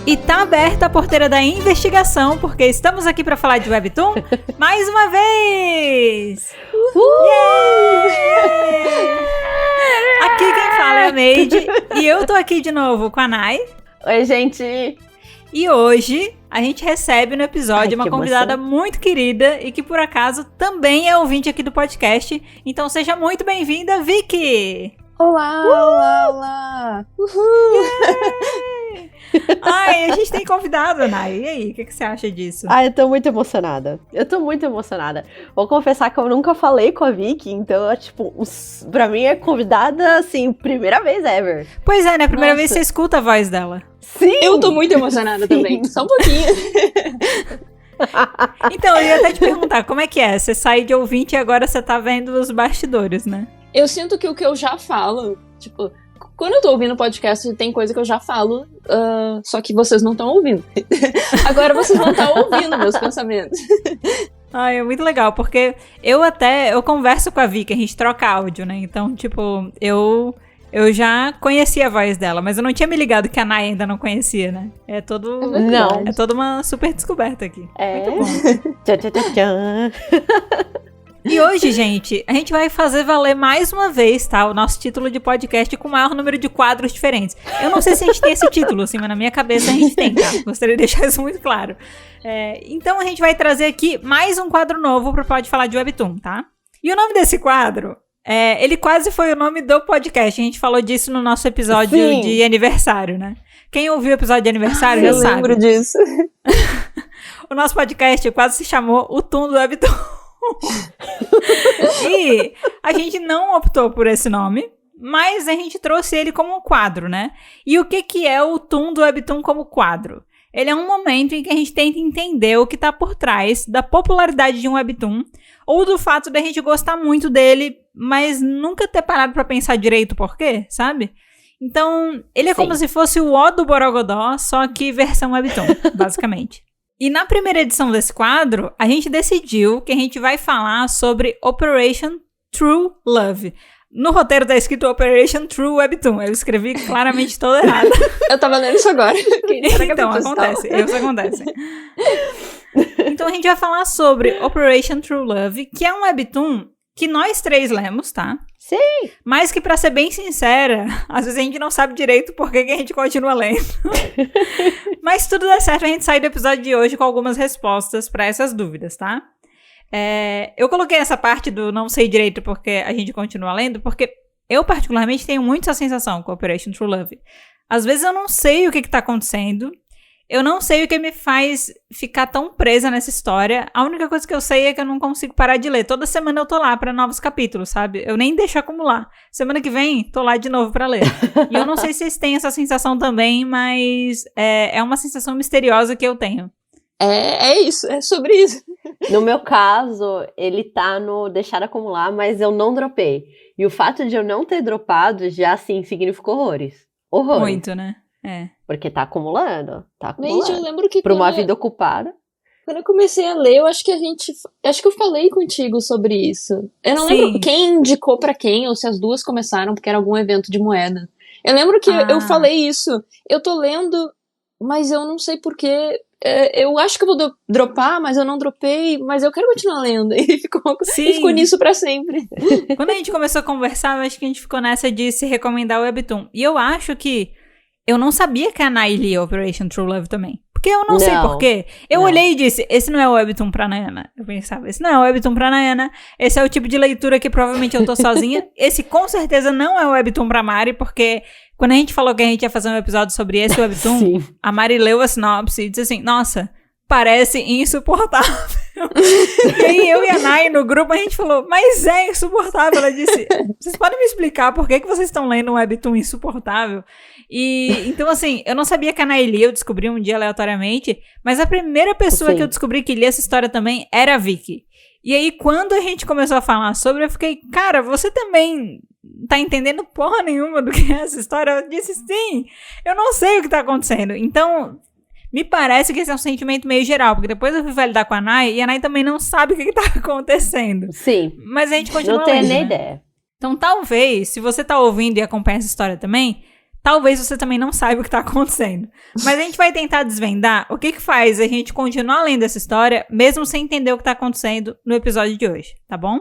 E tá aberta a porteira da investigação, porque estamos aqui para falar de Webtoon mais uma vez! Aqui quem fala é a Made, e eu tô aqui de novo com a Nai. Oi, gente! E hoje a gente recebe no episódio uma convidada muito querida e que por acaso também é ouvinte aqui do podcast. Então seja muito bem-vinda, Vicky! Olá, olá, olá! Uhul! Ai, a gente tem convidado, Nai. E aí, o que você acha disso? Eu tô muito emocionada. Vou confessar que eu nunca falei com a Vicky, então, pra mim é convidada, assim, primeira vez ever. Pois é, né? Primeira vez você escuta a voz dela. Sim! Eu tô muito emocionada também, só um pouquinho. Então, eu ia até te perguntar, como é que é? Você sai de ouvinte e agora você tá vendo os bastidores, né? Eu sinto que o que eu já falo, quando eu tô ouvindo podcast, tem coisa que eu já falo, só que vocês não estão ouvindo. Agora vocês vão estar ouvindo meus pensamentos. Ai, é muito legal, porque eu converso com a Vicky, a gente troca áudio, né? Então, eu já conhecia a voz dela, mas eu não tinha me ligado que a Nai ainda não conhecia, né? É toda uma super descoberta aqui. É. Muito bom. Tchan. E hoje, gente, a gente vai fazer valer mais uma vez, tá? O nosso título de podcast com o maior número de quadros diferentes. Eu não sei se a gente tem esse título, assim, mas na minha cabeça a gente tem, tá? Gostaria de deixar isso muito claro. Então a gente vai trazer aqui mais um quadro novo pro Pode Falar de Webtoon, tá? E o nome desse quadro, ele quase foi o nome do podcast. A gente falou disso no nosso episódio de aniversário, né? Quem ouviu o episódio de aniversário já sabe. Eu lembro disso. O nosso podcast quase se chamou O Toon do Webtoon. E a gente não optou por esse nome, mas a gente trouxe ele como um quadro, né? E o que é o Toon do Webtoon como quadro? Ele é um momento em que a gente tenta entender o que tá por trás da popularidade de um Webtoon, ou do fato da gente gostar muito dele, mas nunca ter parado pra pensar direito por quê, sabe? Então, ele é como se fosse o O do Borogodó, só que versão Webtoon, basicamente. E na primeira edição desse quadro, a gente decidiu que a gente vai falar sobre Operation True Love. No roteiro tá escrito Operation True Webtoon. Eu escrevi claramente todo errado. Eu tava lendo isso agora. Então, acontece. Erros acontecem. Então, a gente vai falar sobre Operation True Love, que é um Webtoon que nós três lemos, tá? Sim! Mas que, pra ser bem sincera, às vezes a gente não sabe direito por que a gente continua lendo. Mas se tudo der certo, a gente sai do episódio de hoje com algumas respostas pra essas dúvidas, tá? Eu coloquei essa parte do não sei direito porque a gente continua lendo, porque eu particularmente tenho muito essa sensação com Operation True Love. Às vezes eu não sei o que tá acontecendo, eu não sei o que me faz ficar tão presa nessa história. A única coisa que eu sei é que eu não consigo parar de ler. Toda semana eu tô lá pra novos capítulos, sabe? Eu nem deixo acumular. Semana que vem, tô lá de novo pra ler. E eu não sei se vocês têm essa sensação também, mas é uma sensação misteriosa que eu tenho. É isso, é sobre isso. No meu caso, ele tá no deixar acumular, mas eu não dropei. E o fato de eu não ter dropado já, assim, significou horrores. Horrores. Muito, né? Porque tá acumulando. Mas eu lembro que pra uma vida ocupada. Quando eu comecei a ler, acho que eu falei contigo sobre isso. Eu não lembro quem indicou pra quem, ou se as duas começaram, porque era algum evento de moeda. Eu lembro que eu falei isso. Eu tô lendo, mas eu não sei porquê. Eu acho que eu vou dropar, mas eu não dropei, mas eu quero continuar lendo. E ficou nisso pra sempre. Quando a gente começou a conversar, eu acho que a gente ficou nessa de se recomendar o Webtoon. E eu acho que eu não sabia que a Nai lia Operation True Love também. Porque eu não sei porquê. Eu olhei e disse, esse não é o Webtoon pra Nayana. Eu pensava, esse não é o Webtoon pra Nayana. Esse é o tipo de leitura que provavelmente eu tô sozinha. Esse com certeza não é o Webtoon pra Mari, porque quando a gente falou que a gente ia fazer um episódio sobre esse Webtoon, a Mari leu a sinopse e disse assim, nossa, parece insuportável. E aí eu e a Nai no grupo a gente falou, mas é insuportável. Ela disse, vocês podem me explicar por que vocês estão lendo um Webtoon insuportável? E então assim, eu não sabia que a Nai lia, eu descobri um dia aleatoriamente, mas a primeira pessoa que eu descobri que lia essa história também era a Vicky. E aí quando a gente começou a falar sobre, eu fiquei, cara, você também tá entendendo porra nenhuma do que é essa história? Eu disse, sim, eu não sei o que tá acontecendo. Então me parece que esse é um sentimento meio geral, porque depois eu fui validar com a Nai, e a Nai também não sabe o que tá acontecendo. Sim. Mas a gente continua não tenho lendo, nem né? ideia. Então talvez, se você tá ouvindo e acompanha essa história também, talvez você também não saiba o que tá acontecendo. Mas a gente vai tentar desvendar o que faz a gente continuar lendo essa história, mesmo sem entender o que tá acontecendo no episódio de hoje, tá bom?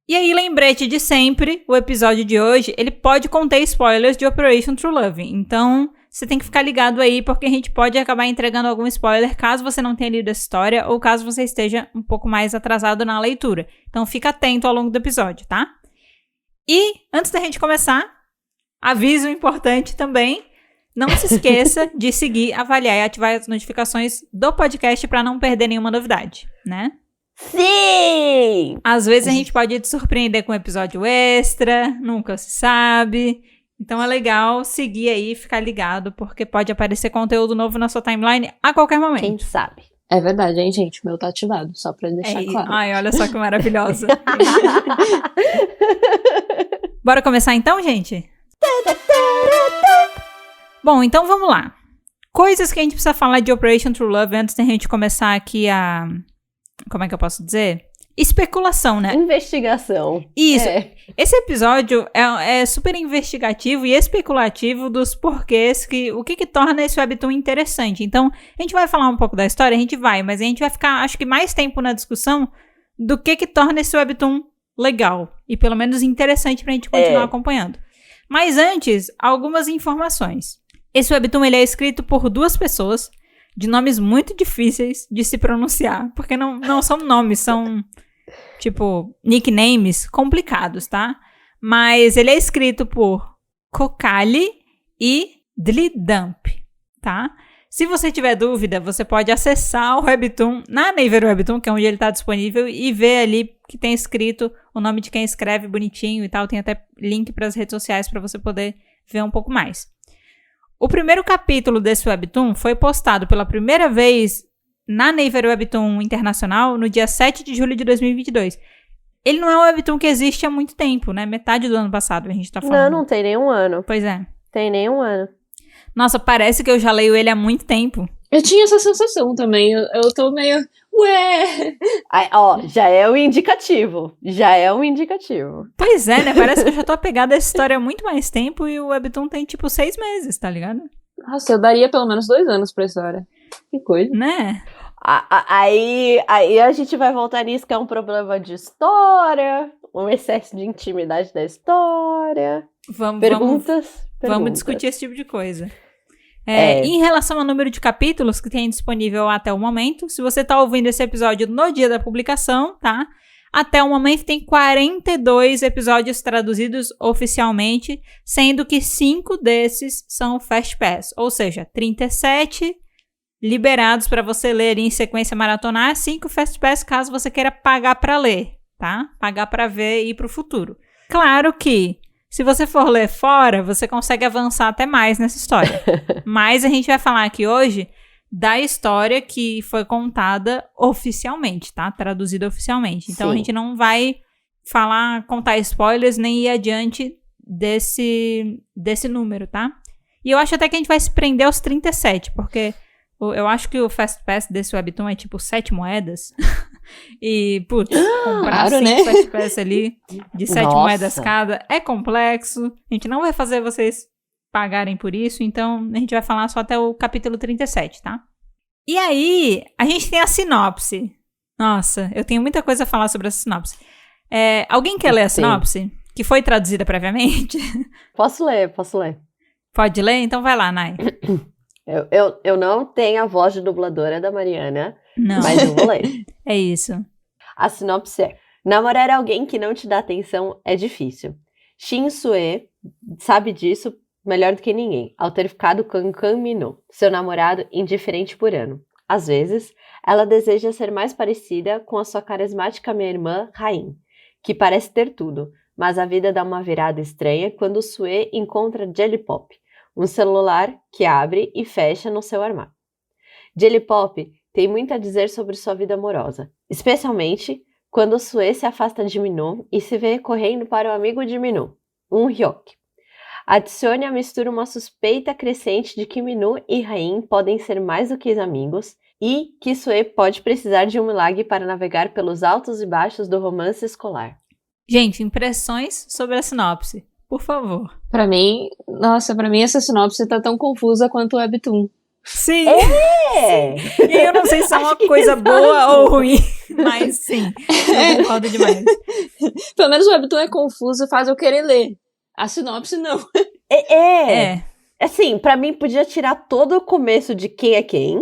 E aí, lembrete de sempre, o episódio de hoje, ele pode conter spoilers de Operation True Love. Então, você tem que ficar ligado aí, porque a gente pode acabar entregando algum spoiler caso você não tenha lido essa história ou caso você esteja um pouco mais atrasado na leitura. Então, fica atento ao longo do episódio, tá? E, antes da gente começar, aviso importante também, não se esqueça de seguir, avaliar e ativar as notificações do podcast para não perder nenhuma novidade, né? Sim! Às vezes a gente pode te surpreender com um episódio extra, nunca se sabe. Então é legal seguir aí, ficar ligado, porque pode aparecer conteúdo novo na sua timeline a qualquer momento. Quem sabe? É verdade, hein, gente? O meu tá ativado, só pra deixar claro. Ai, olha só que maravilhosa. Bora começar então, gente? Bom, então vamos lá. Coisas que a gente precisa falar de Operation True Love antes da gente começar aqui a... Como é que eu posso dizer? Especulação, né? Investigação. Isso. Esse episódio é super investigativo e especulativo dos porquês, o que torna esse webtoon interessante. Então, a gente vai falar um pouco da história, a gente vai, mas a gente vai ficar, acho que, mais tempo na discussão do que torna esse webtoon legal e, pelo menos, interessante pra gente continuar acompanhando. Mas antes, algumas informações. Esse webtoon, ele é escrito por 2 pessoas de nomes muito difíceis de se pronunciar, porque não são nomes, são, tipo, nicknames complicados, tá? Mas ele é escrito por Kokali e Dlidamp, tá? Se você tiver dúvida, você pode acessar o webtoon na Naver Webtoon, que é onde ele tá disponível, e ver ali que tem escrito o nome de quem escreve bonitinho e tal. Tem até link para as redes sociais para você poder ver um pouco mais. O primeiro capítulo desse webtoon foi postado pela primeira vez na Naver Webtoon Internacional no dia 7 de julho de 2022. Ele não é um webtoon que existe há muito tempo, né? Metade do ano passado a gente tá falando. Não tem nenhum ano. Pois é. Tem nenhum ano. Nossa, parece que eu já leio ele há muito tempo. Eu tinha essa sensação também, eu tô meio... Ué! Aí, ó, já é um indicativo. Pois é, né? Parece que eu já tô apegada a essa história há muito mais tempo e o webtoon tem, tipo, 6 meses, tá ligado? Nossa, eu daria pelo menos 2 anos pra história. Que coisa. Né? Aí a gente vai voltar nisso, que é um problema de história, um excesso de intimidade da história. Vamos discutir esse tipo de coisa. Em relação ao número de capítulos que tem disponível até o momento, se você tá ouvindo esse episódio no dia da publicação, tá? Até o momento tem 42 episódios traduzidos oficialmente, sendo que 5 desses são Fast Pass, ou seja, 37 liberados para você ler em sequência maratonar, 5 Fast Pass caso você queira pagar para ler, tá? Pagar para ver e ir pro futuro. Claro que se você for ler fora, você consegue avançar até mais nessa história. Mas a gente vai falar aqui hoje da história que foi contada oficialmente, tá? Traduzida oficialmente. Então, a gente não vai contar spoilers, nem ir adiante desse número, tá? E eu acho até que a gente vai se prender aos 37, porque eu acho que o Fast Pass desse webtoon é tipo 7 moedas. E, putz, comprar 5 né? Fast Pass ali de 7 moedas cada é complexo. A gente não vai fazer vocês pagarem por isso, então a gente vai falar só até o capítulo 37, tá? E aí, a gente tem a sinopse. Nossa, eu tenho muita coisa a falar sobre essa sinopse. Alguém quer ler a sinopse? Que foi traduzida previamente? Posso ler. Pode ler? Então vai lá, Nai. Eu não tenho a voz de dubladora da Mariana, não. Mas eu vou ler. É isso. A sinopse é: namorar alguém que não te dá atenção é difícil. Shin Sue sabe disso melhor do que ninguém, ao ter ficado com Kang Min-woo, seu namorado indiferente por ano. Às vezes, ela deseja ser mais parecida com a sua carismática meia-irmã, Rain, que parece ter tudo, mas a vida dá uma virada estranha quando Sue encontra Jelly Pop, um celular que abre e fecha no seu armário. Jelly Pop tem muito a dizer sobre sua vida amorosa, especialmente quando Sue se afasta de Min-woo e se vê correndo para o amigo de Min-woo, um Hyuk. Adicione à mistura uma suspeita crescente de que Min-woo e Rain podem ser mais do que amigos e que Sue pode precisar de um milagre para navegar pelos altos e baixos do romance escolar. Gente, impressões sobre a sinopse. por favor. Pra mim essa sinopse tá tão confusa quanto o Webtoon. Sim! É! E eu não sei se é uma coisa boa ou ruim, mas sim, eu concordo demais. Pelo menos o Webtoon é confuso, faz eu querer ler. A sinopse não. Assim, pra mim podia tirar todo o começo de quem é quem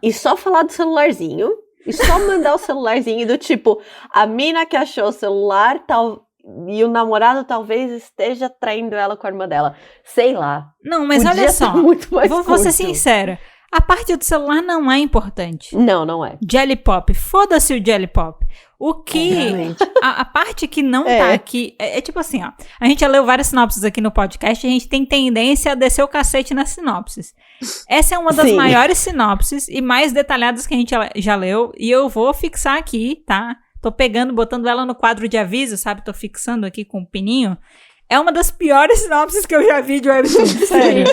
e só falar do celularzinho e só mandar o celularzinho do tipo, a mina que achou o celular e o namorado talvez esteja traindo ela com a irmã dela. Sei lá. Não, mas olha só, vou ser sincera. A parte do celular não é importante. Não é. Jelly Pop, foda-se o Jelly Pop. O que... a parte que não tá aqui... É tipo assim, ó. A gente já leu várias sinopses aqui no podcast e a gente tem tendência a descer o cacete nas sinopses. Essa é uma das maiores sinopses e mais detalhadas que a gente já leu. E eu vou fixar aqui, tá? Tô pegando, botando ela no quadro de aviso, sabe? Tô fixando aqui com o pininho. É uma das piores sinopses que eu já vi de Webtoon, sério.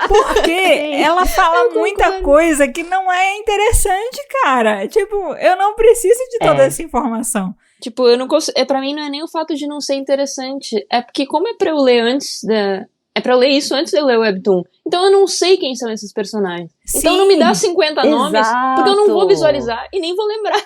Porque ela fala muita coisa que não é interessante, cara. Tipo, eu não preciso de toda essa informação. Tipo, eu não consigo... Pra mim não é nem o fato de não ser interessante. É porque como é pra eu ler antes da... É pra eu ler isso antes de eu ler o Webtoon. Então eu não sei quem são esses personagens. Sim, então não me dá 50 nomes, porque eu não vou visualizar e nem vou lembrar.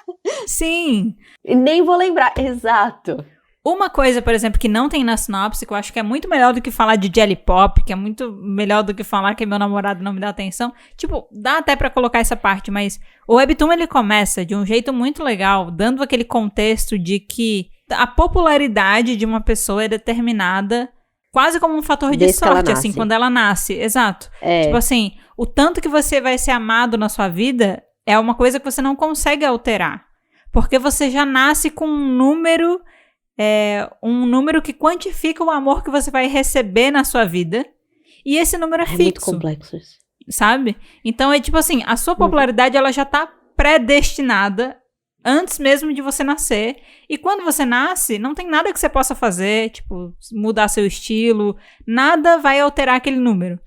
Sim. E nem vou lembrar, exato. Uma coisa, por exemplo, que não tem na sinopse, que eu acho que é muito melhor do que falar de Jelly Pop, que é muito melhor do que falar que meu namorado não me dá atenção. Tipo, dá até pra colocar essa parte, mas o Webtoon, ele começa de um jeito muito legal, dando aquele contexto de que a popularidade de uma pessoa é determinada quase como um fator de sorte, assim, quando ela nasce. Exato. Tipo assim, o tanto que você vai ser amado na sua vida é uma coisa que você não consegue alterar. Porque você já nasce com um número que quantifica o amor que você vai receber na sua vida. E esse número é fixo. É muito complexo isso. Sabe? Então é tipo assim, a sua popularidade ela já tá predestinada antes mesmo de você nascer. E quando você nasce, não tem nada que você possa fazer, tipo, mudar seu estilo. Nada vai alterar aquele número.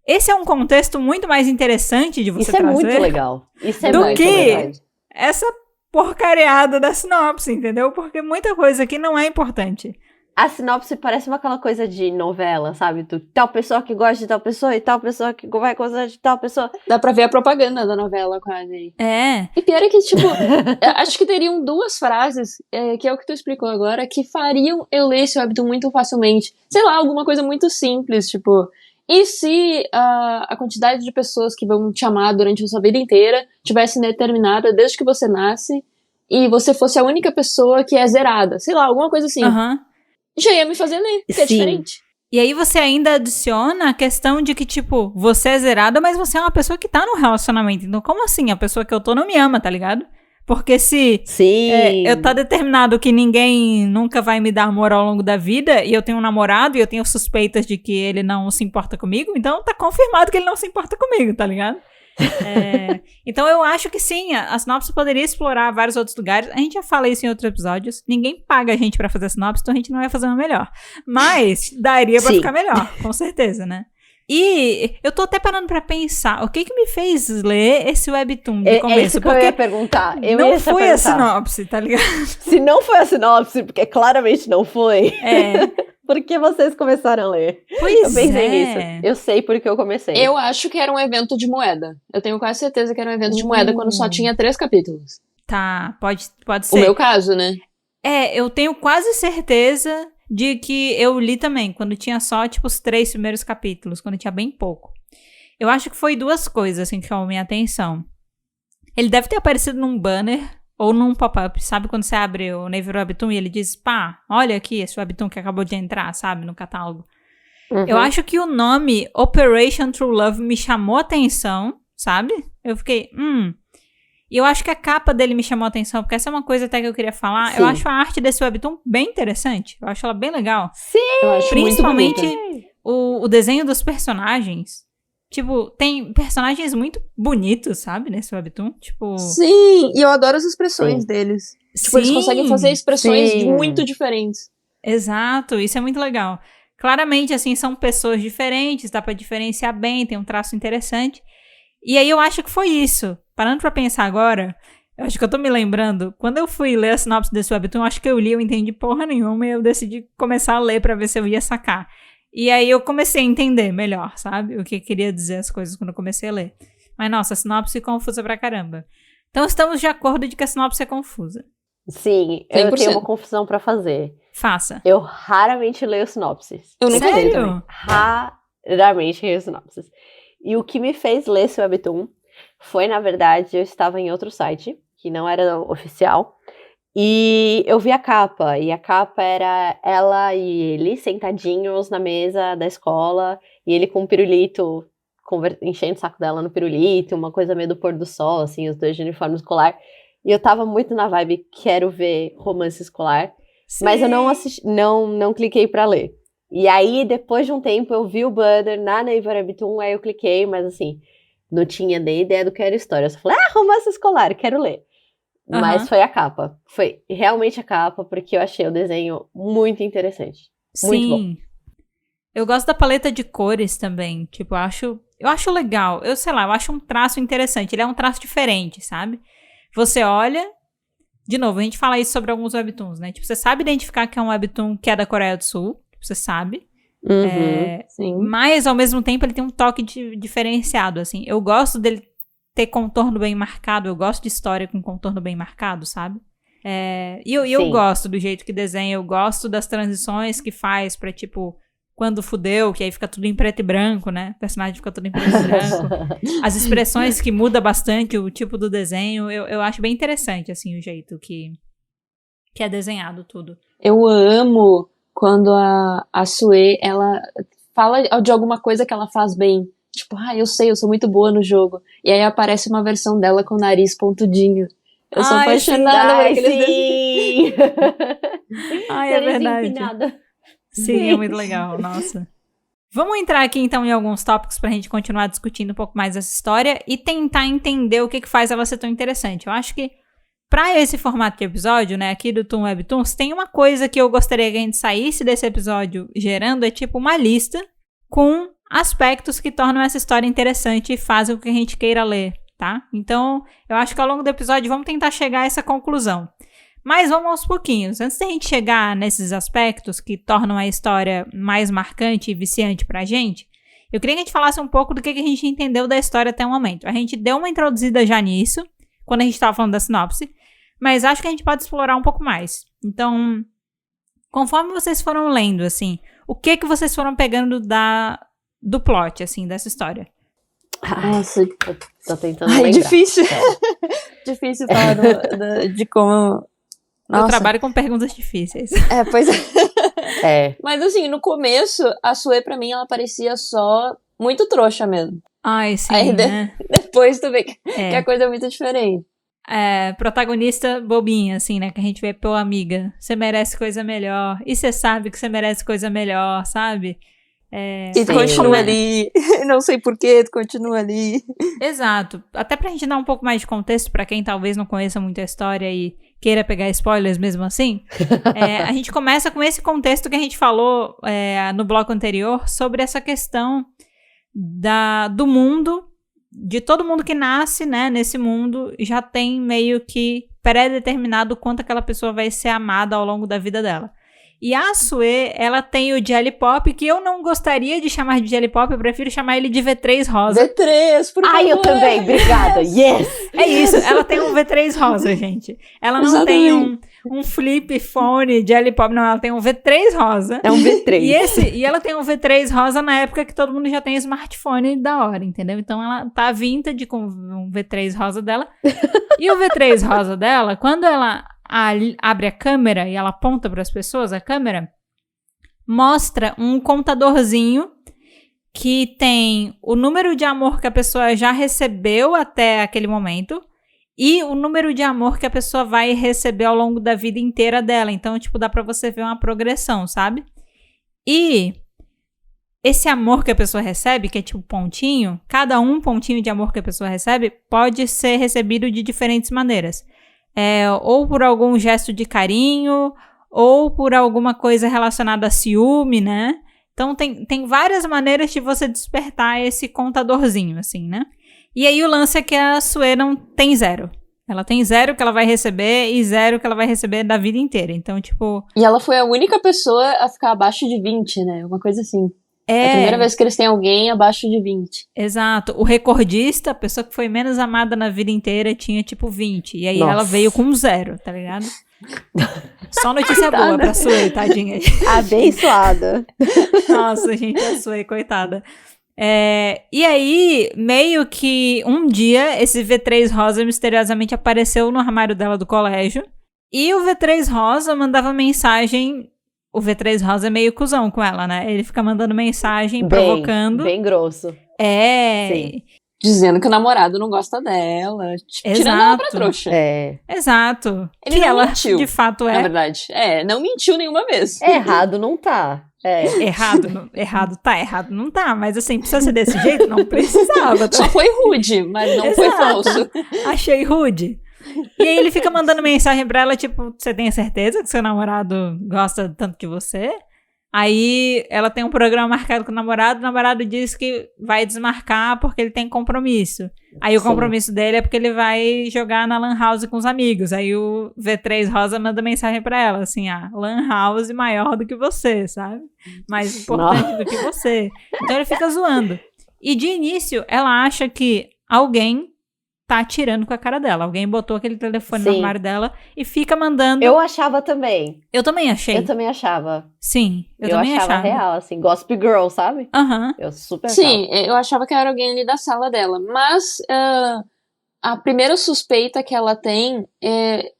Esse é um contexto muito mais interessante de você trazer. Isso é muito legal. Isso é do muito que essa porcareada da sinopse, entendeu? Porque muita coisa aqui não é importante. A sinopse parece aquela coisa de novela, sabe? Tal pessoa que gosta de tal pessoa e tal pessoa que vai gostar de tal pessoa. Dá pra ver a propaganda da novela quase. É. E pior é que, tipo, acho que teriam duas frases, que é o que tu explicou agora, que fariam eu ler esse Webtoon muito facilmente. Sei lá, alguma coisa muito simples, tipo... E se a quantidade de pessoas que vão te amar durante a sua vida inteira tivesse determinada desde que você nasce e você fosse a única pessoa que é zerada? Sei lá, alguma coisa assim. Já ia me fazer ler, que é diferente. E aí você ainda adiciona a questão de que, tipo, você é zerada, mas você é uma pessoa que tá no relacionamento. Então, como assim? A pessoa que eu tô não me ama, tá ligado? Porque se eu tá determinado que ninguém nunca vai me dar amor ao longo da vida, e eu tenho um namorado e eu tenho suspeitas de que ele não se importa comigo, então tá confirmado que ele não se importa comigo, tá ligado? Então eu acho que sim, a sinopse poderia explorar vários outros lugares. A gente já fala isso em outros episódios. Ninguém paga a gente pra fazer a sinopse, então a gente não vai fazer uma melhor. Mas daria pra ficar melhor, com certeza, né? E eu tô até parando pra pensar, o que me fez ler esse Webtoon de começo? É isso que eu ia perguntar. Não foi a sinopse, tá ligado? Se não foi a sinopse, porque claramente não foi. Por que vocês começaram a ler? Pois eu pensei nisso. Eu sei porque eu comecei. Eu acho que era um evento de moeda. Eu tenho quase certeza que era um evento de moeda quando só tinha 3 capítulos. Tá, pode ser. O meu caso, né? Eu tenho quase certeza de que eu li também, quando tinha só, tipo, os 3 primeiros capítulos, quando tinha bem pouco. Eu acho que foi 2 coisas, assim, que chamou minha atenção. Ele deve ter aparecido num banner ou num pop-up, sabe? Quando você abre o Naver Webtoon e ele diz, pá, olha aqui esse Webtoon que acabou de entrar, sabe? No catálogo. Eu acho que o nome Operation True Love me chamou a atenção, sabe? Eu fiquei, E eu acho que a capa dele me chamou a atenção, porque essa é uma coisa até que eu queria falar. Sim. Eu acho a arte desse Webtoon bem interessante. Eu acho ela bem legal. Sim! Eu acho principalmente muito o desenho dos personagens. Tipo, tem personagens muito bonitos, sabe? Nesse Webtoon. Tipo... Sim! E eu adoro as expressões deles. Tipo, eles conseguem fazer expressões muito diferentes. Exato, isso é muito legal. Claramente, assim, são pessoas diferentes, dá pra diferenciar bem, tem um traço interessante. E aí eu acho que foi isso. Parando pra pensar agora, Eu acho que eu tô me lembrando, quando eu fui ler a sinopse desse webtoon, acho que eu entendi porra nenhuma, e eu decidi começar a ler pra ver se eu ia sacar. E aí eu comecei a entender melhor, sabe? O que queria dizer as coisas quando eu comecei a ler. Mas nossa, a sinopse é confusa pra caramba. Então estamos de acordo de que a sinopse é confusa. Sim, 100%. Eu tenho uma confusão pra fazer. Faça. Eu raramente leio sinopses. Eu nunca leio também. Raramente leio sinopses. E o que me fez ler esse webtoon foi, na verdade, eu estava em outro site, que não era oficial, e eu vi a capa, e a capa era ela e ele sentadinhos na mesa da escola, e ele com um pirulito, enchendo o saco dela no pirulito, uma coisa meio do pôr do sol, assim, os dois de uniforme escolar. E eu tava muito na vibe, quero ver romance escolar. Sim. Mas eu não cliquei pra ler. E aí, depois de um tempo, eu vi o banner na Naver Webtoon, aí eu cliquei, mas assim, não tinha nem ideia do que era a história. Eu só falei, romance escolar, quero ler. Uhum. Mas foi a capa. Foi realmente a capa, porque eu achei o desenho muito interessante. Muito bom. Eu gosto da paleta de cores também. Tipo, eu acho legal. Eu acho um traço interessante. Ele é um traço diferente, sabe? Você olha... De novo, a gente fala isso sobre alguns webtoons, né? Tipo, você sabe identificar que é um webtoon que é da Coreia do Sul. Você sabe. Sim. Mas, ao mesmo tempo, ele tem um toque diferenciado, assim. Eu gosto dele ter contorno bem marcado. Eu gosto de história com contorno bem marcado, sabe? E eu gosto do jeito que desenha. Eu gosto das transições que faz pra, tipo... Quando fudeu, que aí fica tudo em preto e branco, né? O personagem fica tudo em preto e branco. As expressões que muda bastante o tipo do desenho. Eu acho bem interessante, assim, o jeito que é desenhado tudo. Eu amo quando a Sue, ela fala de alguma coisa que ela faz bem. Tipo, eu sei, eu sou muito boa no jogo. E aí aparece uma versão dela com o nariz pontudinho. Eu sou apaixonada por aqueles desenhos. É verdade. Empinada. Sim, é muito legal, nossa. Vamos entrar aqui então em alguns tópicos pra gente continuar discutindo um pouco mais essa história e tentar entender o que faz ela ser tão interessante. Eu acho que pra esse formato de episódio, né, aqui do Toon Webtoons, tem uma coisa que eu gostaria que a gente saísse desse episódio gerando, é tipo uma lista com aspectos que tornam essa história interessante e fazem com que a gente queira ler, tá? Então, eu acho que ao longo do episódio vamos tentar chegar a essa conclusão. Mas vamos aos pouquinhos. Antes da gente chegar nesses aspectos que tornam a história mais marcante e viciante pra gente, eu queria que a gente falasse um pouco do que a gente entendeu da história até o momento. A gente deu uma introduzida já nisso, quando a gente estava falando da sinopse, mas acho que a gente pode explorar um pouco mais. Então, conforme vocês foram lendo, assim, o que vocês foram pegando do plot, assim, dessa história? Nossa, tô tentando lembrar. Difícil. Difícil falar de como... Nossa. Eu trabalho com perguntas difíceis. Pois é. Mas assim, no começo, a Sue pra mim, ela parecia só muito trouxa mesmo. Ai, sim, aí, né? Depois tu vê que a coisa é muito diferente. Protagonista bobinha, assim, né? Que a gente vê, pô, amiga, você merece coisa melhor. E você sabe que você merece coisa melhor, sabe? E tu continua ali. Não sei porquê, tu continua ali. Exato. Até pra gente dar um pouco mais de contexto pra quem talvez não conheça muito a história e queira pegar spoilers mesmo assim, a gente começa com esse contexto que a gente falou no bloco anterior sobre essa questão do mundo, de todo mundo que nasce, né, nesse mundo, já tem meio que pré-determinado quanto aquela pessoa vai ser amada ao longo da vida dela. E a Sue, ela tem o Jelly Pop, que eu não gostaria de chamar de Jelly Pop, eu prefiro chamar ele de V3 rosa. V3, por favor. Ai, eu também, obrigada, yes! É isso, ela tem um V3 rosa, gente. Ela não tem um flip phone Jelly Pop, não, ela tem um V3 rosa. É um V3. E ela tem um V3 rosa na época que todo mundo já tem smartphone da hora, entendeu? Então ela tá vintage com um V3 rosa dela. E o V3 rosa dela, quando ela abre a câmera e ela aponta para as pessoas, a câmera mostra um contadorzinho que tem o número de amor que a pessoa já recebeu até aquele momento e o número de amor que a pessoa vai receber ao longo da vida inteira dela. Então, tipo, dá pra você ver uma progressão, sabe? E esse amor que a pessoa recebe, que é tipo pontinho, cada pontinho de amor que a pessoa recebe pode ser recebido de diferentes maneiras. Ou por algum gesto de carinho, ou por alguma coisa relacionada a ciúme, né? Então tem várias maneiras de você despertar esse contadorzinho, assim, né? E aí o lance é que a Sue não tem 0. Ela tem 0 que ela vai receber e 0 que ela vai receber da vida inteira. Então, tipo... E ela foi a única pessoa a ficar abaixo de 20, né? Uma coisa assim. É a primeira vez que eles têm alguém abaixo de 20. Exato. O recordista, a pessoa que foi menos amada na vida inteira, tinha tipo 20. E aí ela veio com 0, tá ligado? Só notícia boa pra Sue, tadinha. Abençoada. Nossa, gente, a Sue, coitada. E aí, meio que um dia, esse V3 rosa misteriosamente apareceu no armário dela do colégio. E o V3 rosa mandava mensagem... O V3 rosa é meio cuzão com ela, né? Ele fica mandando mensagem, provocando. Bem grosso. Sim. Dizendo que o namorado não gosta dela. Tirando ela pra trouxa. Exato. Ele que não ela, mentiu, de fato, na verdade. Não mentiu nenhuma vez. Errado não tá. Errado não tá, mas assim, precisa ser desse jeito? Não precisava. Tá? Só foi rude, mas não foi falso. Achei rude. E aí ele fica mandando mensagem pra ela, tipo, você tem certeza que seu namorado gosta tanto de você? Aí ela tem um programa marcado com o namorado diz que vai desmarcar porque ele tem compromisso. Aí o compromisso dele é porque ele vai jogar na Lan House com os amigos. Aí o V3 Rosa manda mensagem pra ela, assim, Lan House maior do que você, sabe? Mais importante do que você. Então ele fica zoando. E de início, ela acha que alguém tá atirando com a cara dela. Alguém botou aquele telefone no armário dela e fica mandando... Eu achava também. Eu também achei. Eu também achava. Sim, eu também achava. Real, assim, Gossip Girl, sabe? Eu super achava. Sim, eu achava que era alguém ali da sala dela. Mas a primeira suspeita que ela tem,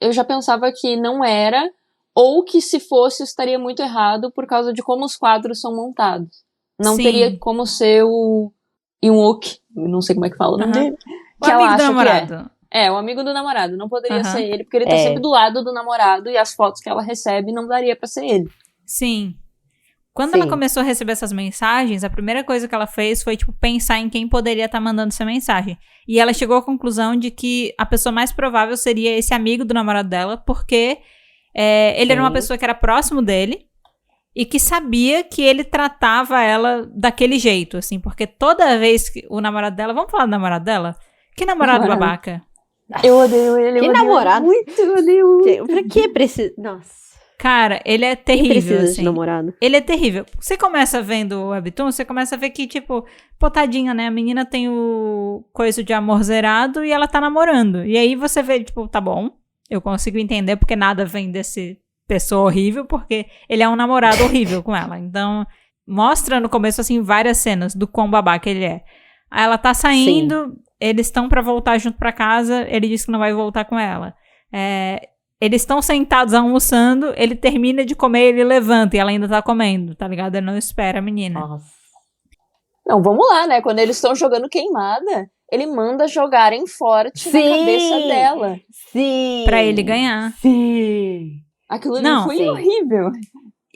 eu já pensava que não era, ou que se fosse, estaria muito errado por causa de como os quadros são montados. Não teria como ser o Yoon-wook, não sei como é que fala o nome dele. Que ela acha namorado. O amigo do namorado. Não poderia ser ele, porque ele tá sempre do lado do namorado e as fotos que ela recebe não daria pra ser ele. Sim. Quando ela começou a receber essas mensagens, a primeira coisa que ela fez foi, tipo, pensar em quem poderia estar mandando essa mensagem. E ela chegou à conclusão de que a pessoa mais provável seria esse amigo do namorado dela, porque ele era uma pessoa que era próximo dele e que sabia que ele tratava ela daquele jeito, assim, porque toda vez que o namorado dela... Vamos falar do namorado dela? Que namorado babaca. Eu odeio ele. Que namorado? Muito, eu odeio. Pra que precisa... Nossa. Cara, ele é terrível, precisa assim. de namorado? Ele é terrível. Você começa vendo o Webtoon, você começa a ver que, tipo, pô, tadinha, né? A menina tem o coisa de amor zerado e ela tá namorando. E aí você vê, tipo, tá bom, eu consigo entender porque nada vem desse pessoa horrível, porque ele é um namorado horrível com ela. Então, mostra no começo, assim, várias cenas do quão babaca ele é. Aí ela tá saindo... Eles estão pra voltar junto pra casa, ele diz que não vai voltar com ela. Eles estão sentados almoçando, ele termina de comer, ele levanta e ela ainda tá comendo, tá ligado? Ele não espera a menina. Nossa. Não, vamos lá, né? Quando eles estão jogando queimada, ele manda jogarem forte na cabeça dela. Sim! Pra ele ganhar. Sim! Aquilo ali foi horrível.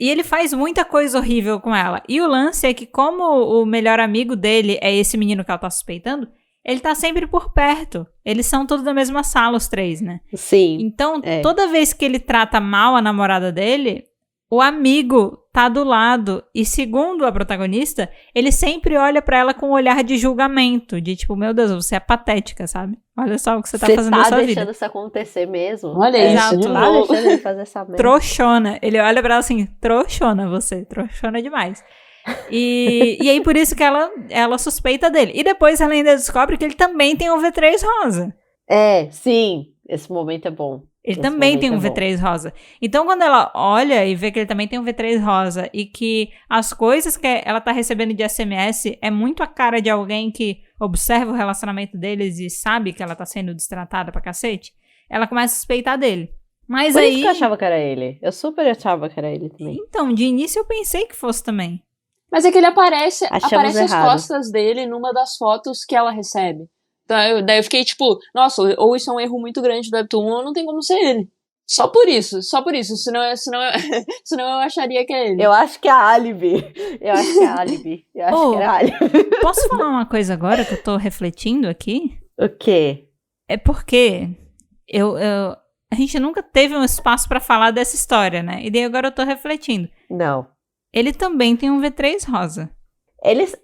E ele faz muita coisa horrível com ela. E o lance é que como o melhor amigo dele é esse menino que ela tá suspeitando, ele tá sempre por perto. Eles são todos da mesma sala, os 3, né? Sim. Então, toda vez que ele trata mal a namorada dele, o amigo tá do lado. E segundo a protagonista, ele sempre olha pra ela com um olhar de julgamento. De tipo, meu Deus, você é patética, sabe? Olha só o que você tá fazendo na sua vida. Você tá deixando isso acontecer mesmo? Olha isso, de novo. Tá deixando ele fazer essa merda. Trouxona. Ele olha pra ela assim, trouxona você. Trouxona demais. E aí por isso que ela suspeita dele. E depois ela ainda descobre que ele também tem um V3 rosa. Sim. Esse momento é bom. Ele também tem um V3 rosa. Então quando ela olha e vê que ele também tem um V3 rosa e que as coisas que ela tá recebendo de SMS é muito a cara de alguém que observa o relacionamento deles e sabe que ela tá sendo destratada pra cacete, ela começa a suspeitar dele. Mas Por aí... isso que eu achava que era ele. Eu super achava que era ele também. Então, de início eu pensei que fosse também. Mas é que ele aparece as errado. costas dele numa das fotos que ela recebe. Então, daí eu fiquei tipo, nossa, ou isso é um erro muito grande do Webtoon, ou não tem como ser ele. Só por isso. Senão eu acharia que é ele. Eu acho que é álibi. Eu acho que era álibi. Posso falar uma coisa agora que eu tô refletindo aqui? O quê? É porque a gente nunca teve um espaço pra falar dessa história, né? E daí agora eu tô refletindo. Não. Ele também tem um V3 rosa. Eles...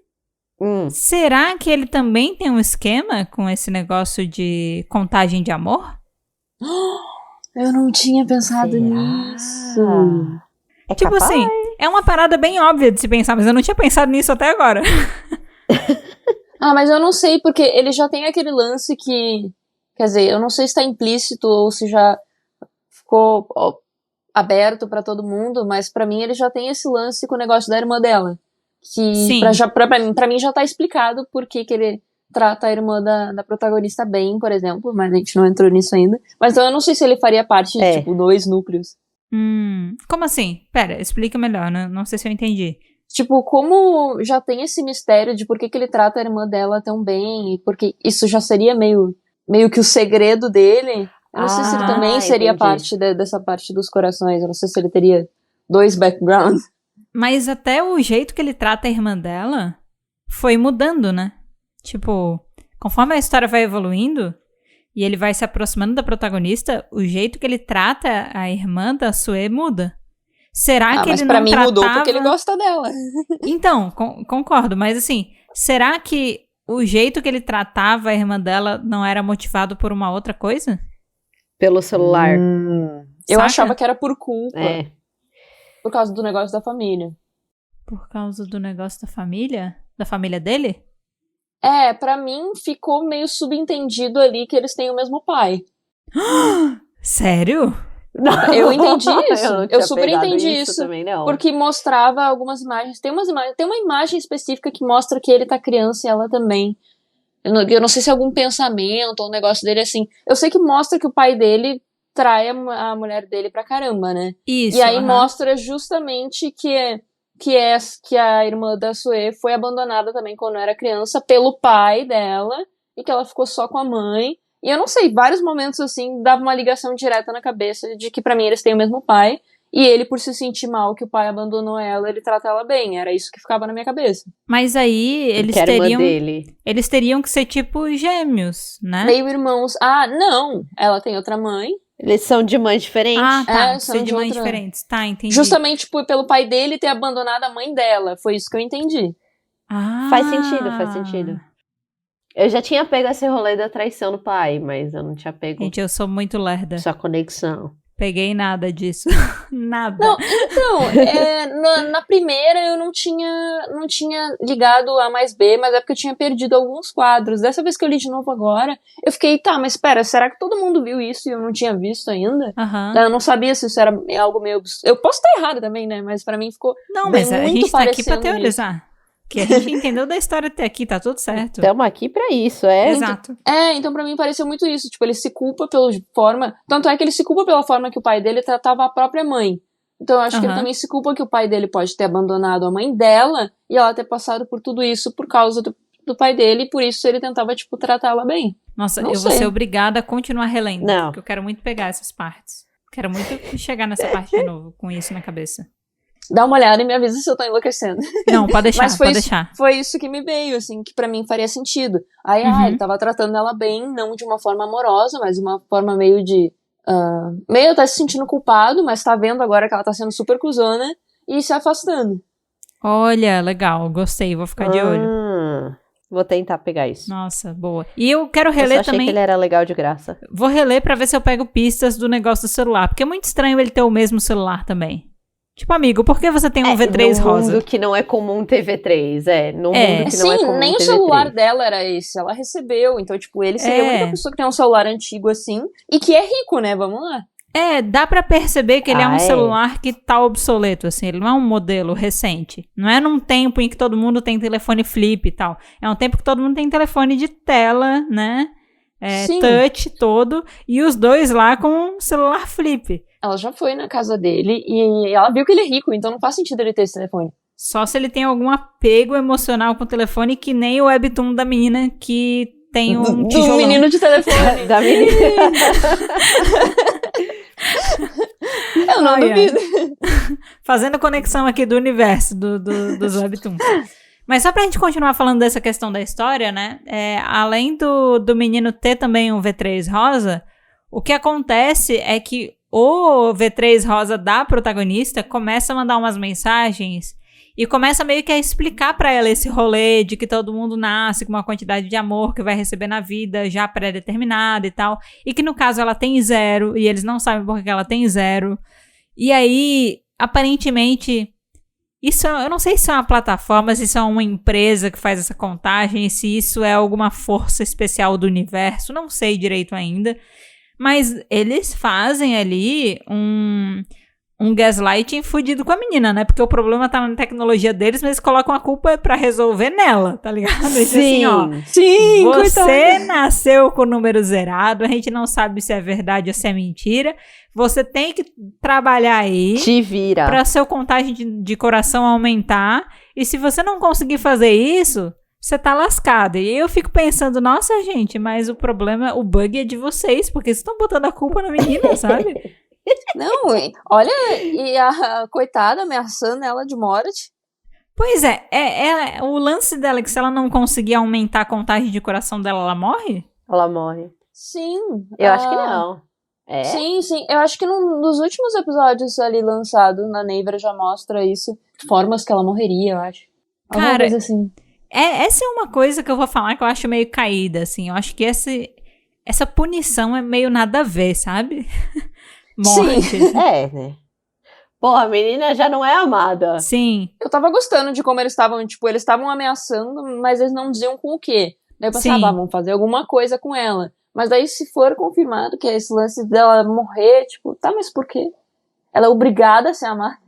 Será que ele também tem um esquema com esse negócio de contagem de amor? Eu não tinha pensado nisso. É tipo capaz? assim, é uma parada bem óbvia de se pensar, mas eu não tinha pensado nisso até agora. Mas eu não sei, porque ele já tem aquele lance que... Quer dizer, eu não sei se tá implícito ou se já ficou aberto pra todo mundo, mas pra mim ele já tem esse lance com o negócio da irmã dela. Que Sim. pra mim já tá explicado por que ele trata a irmã da protagonista bem, por exemplo, mas a gente não entrou nisso ainda. Mas então eu não sei se ele faria parte de, tipo, 2 núcleos. Como assim? Pera, explica melhor, né? Não sei se eu entendi. Tipo, como já tem esse mistério de por que ele trata a irmã dela tão bem, e porque isso já seria meio que o segredo dele, eu não sei se ele também seria parte dessa parte dos corações, eu não sei se ele teria 2 backgrounds. Mas até o jeito que ele trata a irmã dela foi mudando, né? Tipo, conforme a história vai evoluindo e ele vai se aproximando da protagonista, o jeito que ele trata a irmã da Sue muda. Será que ele não tratava... Mas pra mim mudou porque ele gosta dela. Então, concordo, mas assim, será que o jeito que ele tratava a irmã dela não era motivado por uma outra coisa? Pelo celular. Eu achava que era por culpa. Por causa do negócio da família. Por causa do negócio da família? Da família dele? Pra mim ficou meio subentendido ali que eles têm o mesmo pai. Sério? Não, eu entendi isso. Eu super entendi isso. Também, não. Porque mostrava algumas imagens. Tem uma imagem específica que mostra que ele tá criança e ela também. Eu não sei se é algum pensamento ou um negócio dele assim. Eu sei que mostra que o pai dele trai a mulher dele pra caramba, né? Isso. E aí mostra justamente que a irmã da Sue foi abandonada também quando era criança pelo pai dela e que ela ficou só com a mãe. E eu não sei, vários momentos assim dava uma ligação direta na cabeça de que pra mim eles têm o mesmo pai e ele, por se sentir mal que o pai abandonou ela, ele trata ela bem. Era isso que ficava na minha cabeça. Mas aí eles teriam que ser tipo gêmeos, né? Meio irmãos. Não, ela tem outra mãe. Eles são de mães diferentes. São de mães diferentes. Tá, entendi. Justamente pelo pai dele ter abandonado a mãe dela. Foi isso que eu entendi. Faz sentido. Eu já tinha pego esse rolê da traição do pai, mas eu não tinha pego... Gente, eu sou muito lerda. Sua conexão. Peguei nada disso. Nada. Não, então, na primeira eu não tinha ligado A mais B, mas é porque eu tinha perdido alguns quadros. Dessa vez que eu li de novo agora, eu fiquei, mas espera, será que todo mundo viu isso e eu não tinha visto ainda? Eu não sabia se isso era algo meio... Eu posso estar errado também, né? Mas pra mim ficou mas a gente tá aqui pra teorizar. Que a gente entendeu da história até aqui, tá tudo certo. Estamos aqui pra isso, Exato. Então pra mim pareceu muito isso. Tipo, ele se culpa pela forma... Tanto é que ele se culpa pela forma que o pai dele tratava a própria mãe. Então eu acho que ele também se culpa que o pai dele pode ter abandonado a mãe dela e ela ter passado por tudo isso por causa do pai dele, e por isso ele tentava, tipo, tratá-la bem. Nossa, eu vou ser obrigada a continuar relendo. Porque eu quero muito pegar essas partes. Quero muito chegar nessa parte de novo, com isso na cabeça. Dá uma olhada e me avisa se eu tô enlouquecendo. Não, pode deixar, Mas pode deixar. Foi isso que me veio, assim, que pra mim faria sentido. Aí, ele tava tratando ela bem, não de uma forma amorosa, mas de uma forma meio de... meio tá se sentindo culpado, mas tá vendo agora que ela tá sendo super cuzona e se afastando. Olha, legal, gostei, vou ficar de olho. Vou tentar pegar isso. Nossa, boa. E eu quero reler também... Eu só achei que ele era legal de graça. Vou reler pra ver se eu pego pistas do negócio do celular, porque é muito estranho ele ter o mesmo celular também. Tipo, amigo, por que você tem um V3 rosa? No mundo que não é comum ter V3, no mundo que não é comum nem ter o celular V3. dela era esse, ela recebeu, então, tipo, ele seria a única pessoa que tem um celular antigo assim, e que é rico, né, vamos lá. Dá pra perceber que ele é um celular que tá obsoleto, assim, ele não é um modelo recente. Não é num tempo em que todo mundo tem telefone flip e tal. É um tempo que todo mundo tem telefone de tela, né, touch todo, e os dois lá com um celular flip. Ela já foi na casa dele e ela viu que ele é rico, então não faz sentido ele ter esse telefone. Só se ele tem algum apego emocional com o telefone, que nem o webtoon da menina que tem um tijolão. Do menino de telefone. Da menina. Eu não duvido. Fazendo conexão aqui do universo dos webtoons. Mas só pra gente continuar falando dessa questão da história, né? Além do menino ter também um V3 rosa, o que acontece é que o V3 rosa da protagonista começa a mandar umas mensagens E começa meio que a explicar pra ela esse rolê de que todo mundo nasce com uma quantidade de amor que vai receber na vida já pré-determinada e tal. E que no caso ela tem 0 e eles não sabem por que ela tem 0. E aí, aparentemente, isso eu não sei se é uma plataforma, se isso é uma empresa que faz essa contagem, se isso é alguma força especial do universo, não sei direito ainda. Mas eles fazem ali um gaslighting fudido com a menina, né? Porque o problema tá na tecnologia deles, mas eles colocam a culpa pra resolver nela, tá ligado? Sim, assim, ó, sim, você coitada. nasceu com o número zerado, a gente não sabe se é verdade ou se é mentira. Você tem que trabalhar aí te vira pra seu contagem de coração aumentar. E se você não conseguir fazer isso, você tá lascado. E eu fico pensando, nossa, gente, mas o problema, o bug é de vocês, porque vocês estão botando a culpa na menina, sabe? Não, olha, e a coitada ameaçando ela de morte. Pois é, o lance dela é que se ela não conseguir aumentar a contagem de coração dela, ela morre? Ela morre. Sim. Eu acho que não. É? Sim. Eu acho que nos últimos episódios ali lançados, na Neivra já mostra isso. Formas que ela morreria, eu acho. Alguma Cara, coisa assim. Essa é uma coisa que eu vou falar que eu acho meio caída, assim. Eu acho que essa punição é meio nada a ver, sabe? Morte. Sim. Né? Porra, a menina já não é amada. Sim. Eu tava gostando de como eles estavam ameaçando, mas eles não diziam com o quê. Daí eu pensava, vamos fazer alguma coisa com ela. Mas daí se for confirmado que é esse lance dela morrer, tipo, tá, mas por quê? Ela é obrigada a ser amada.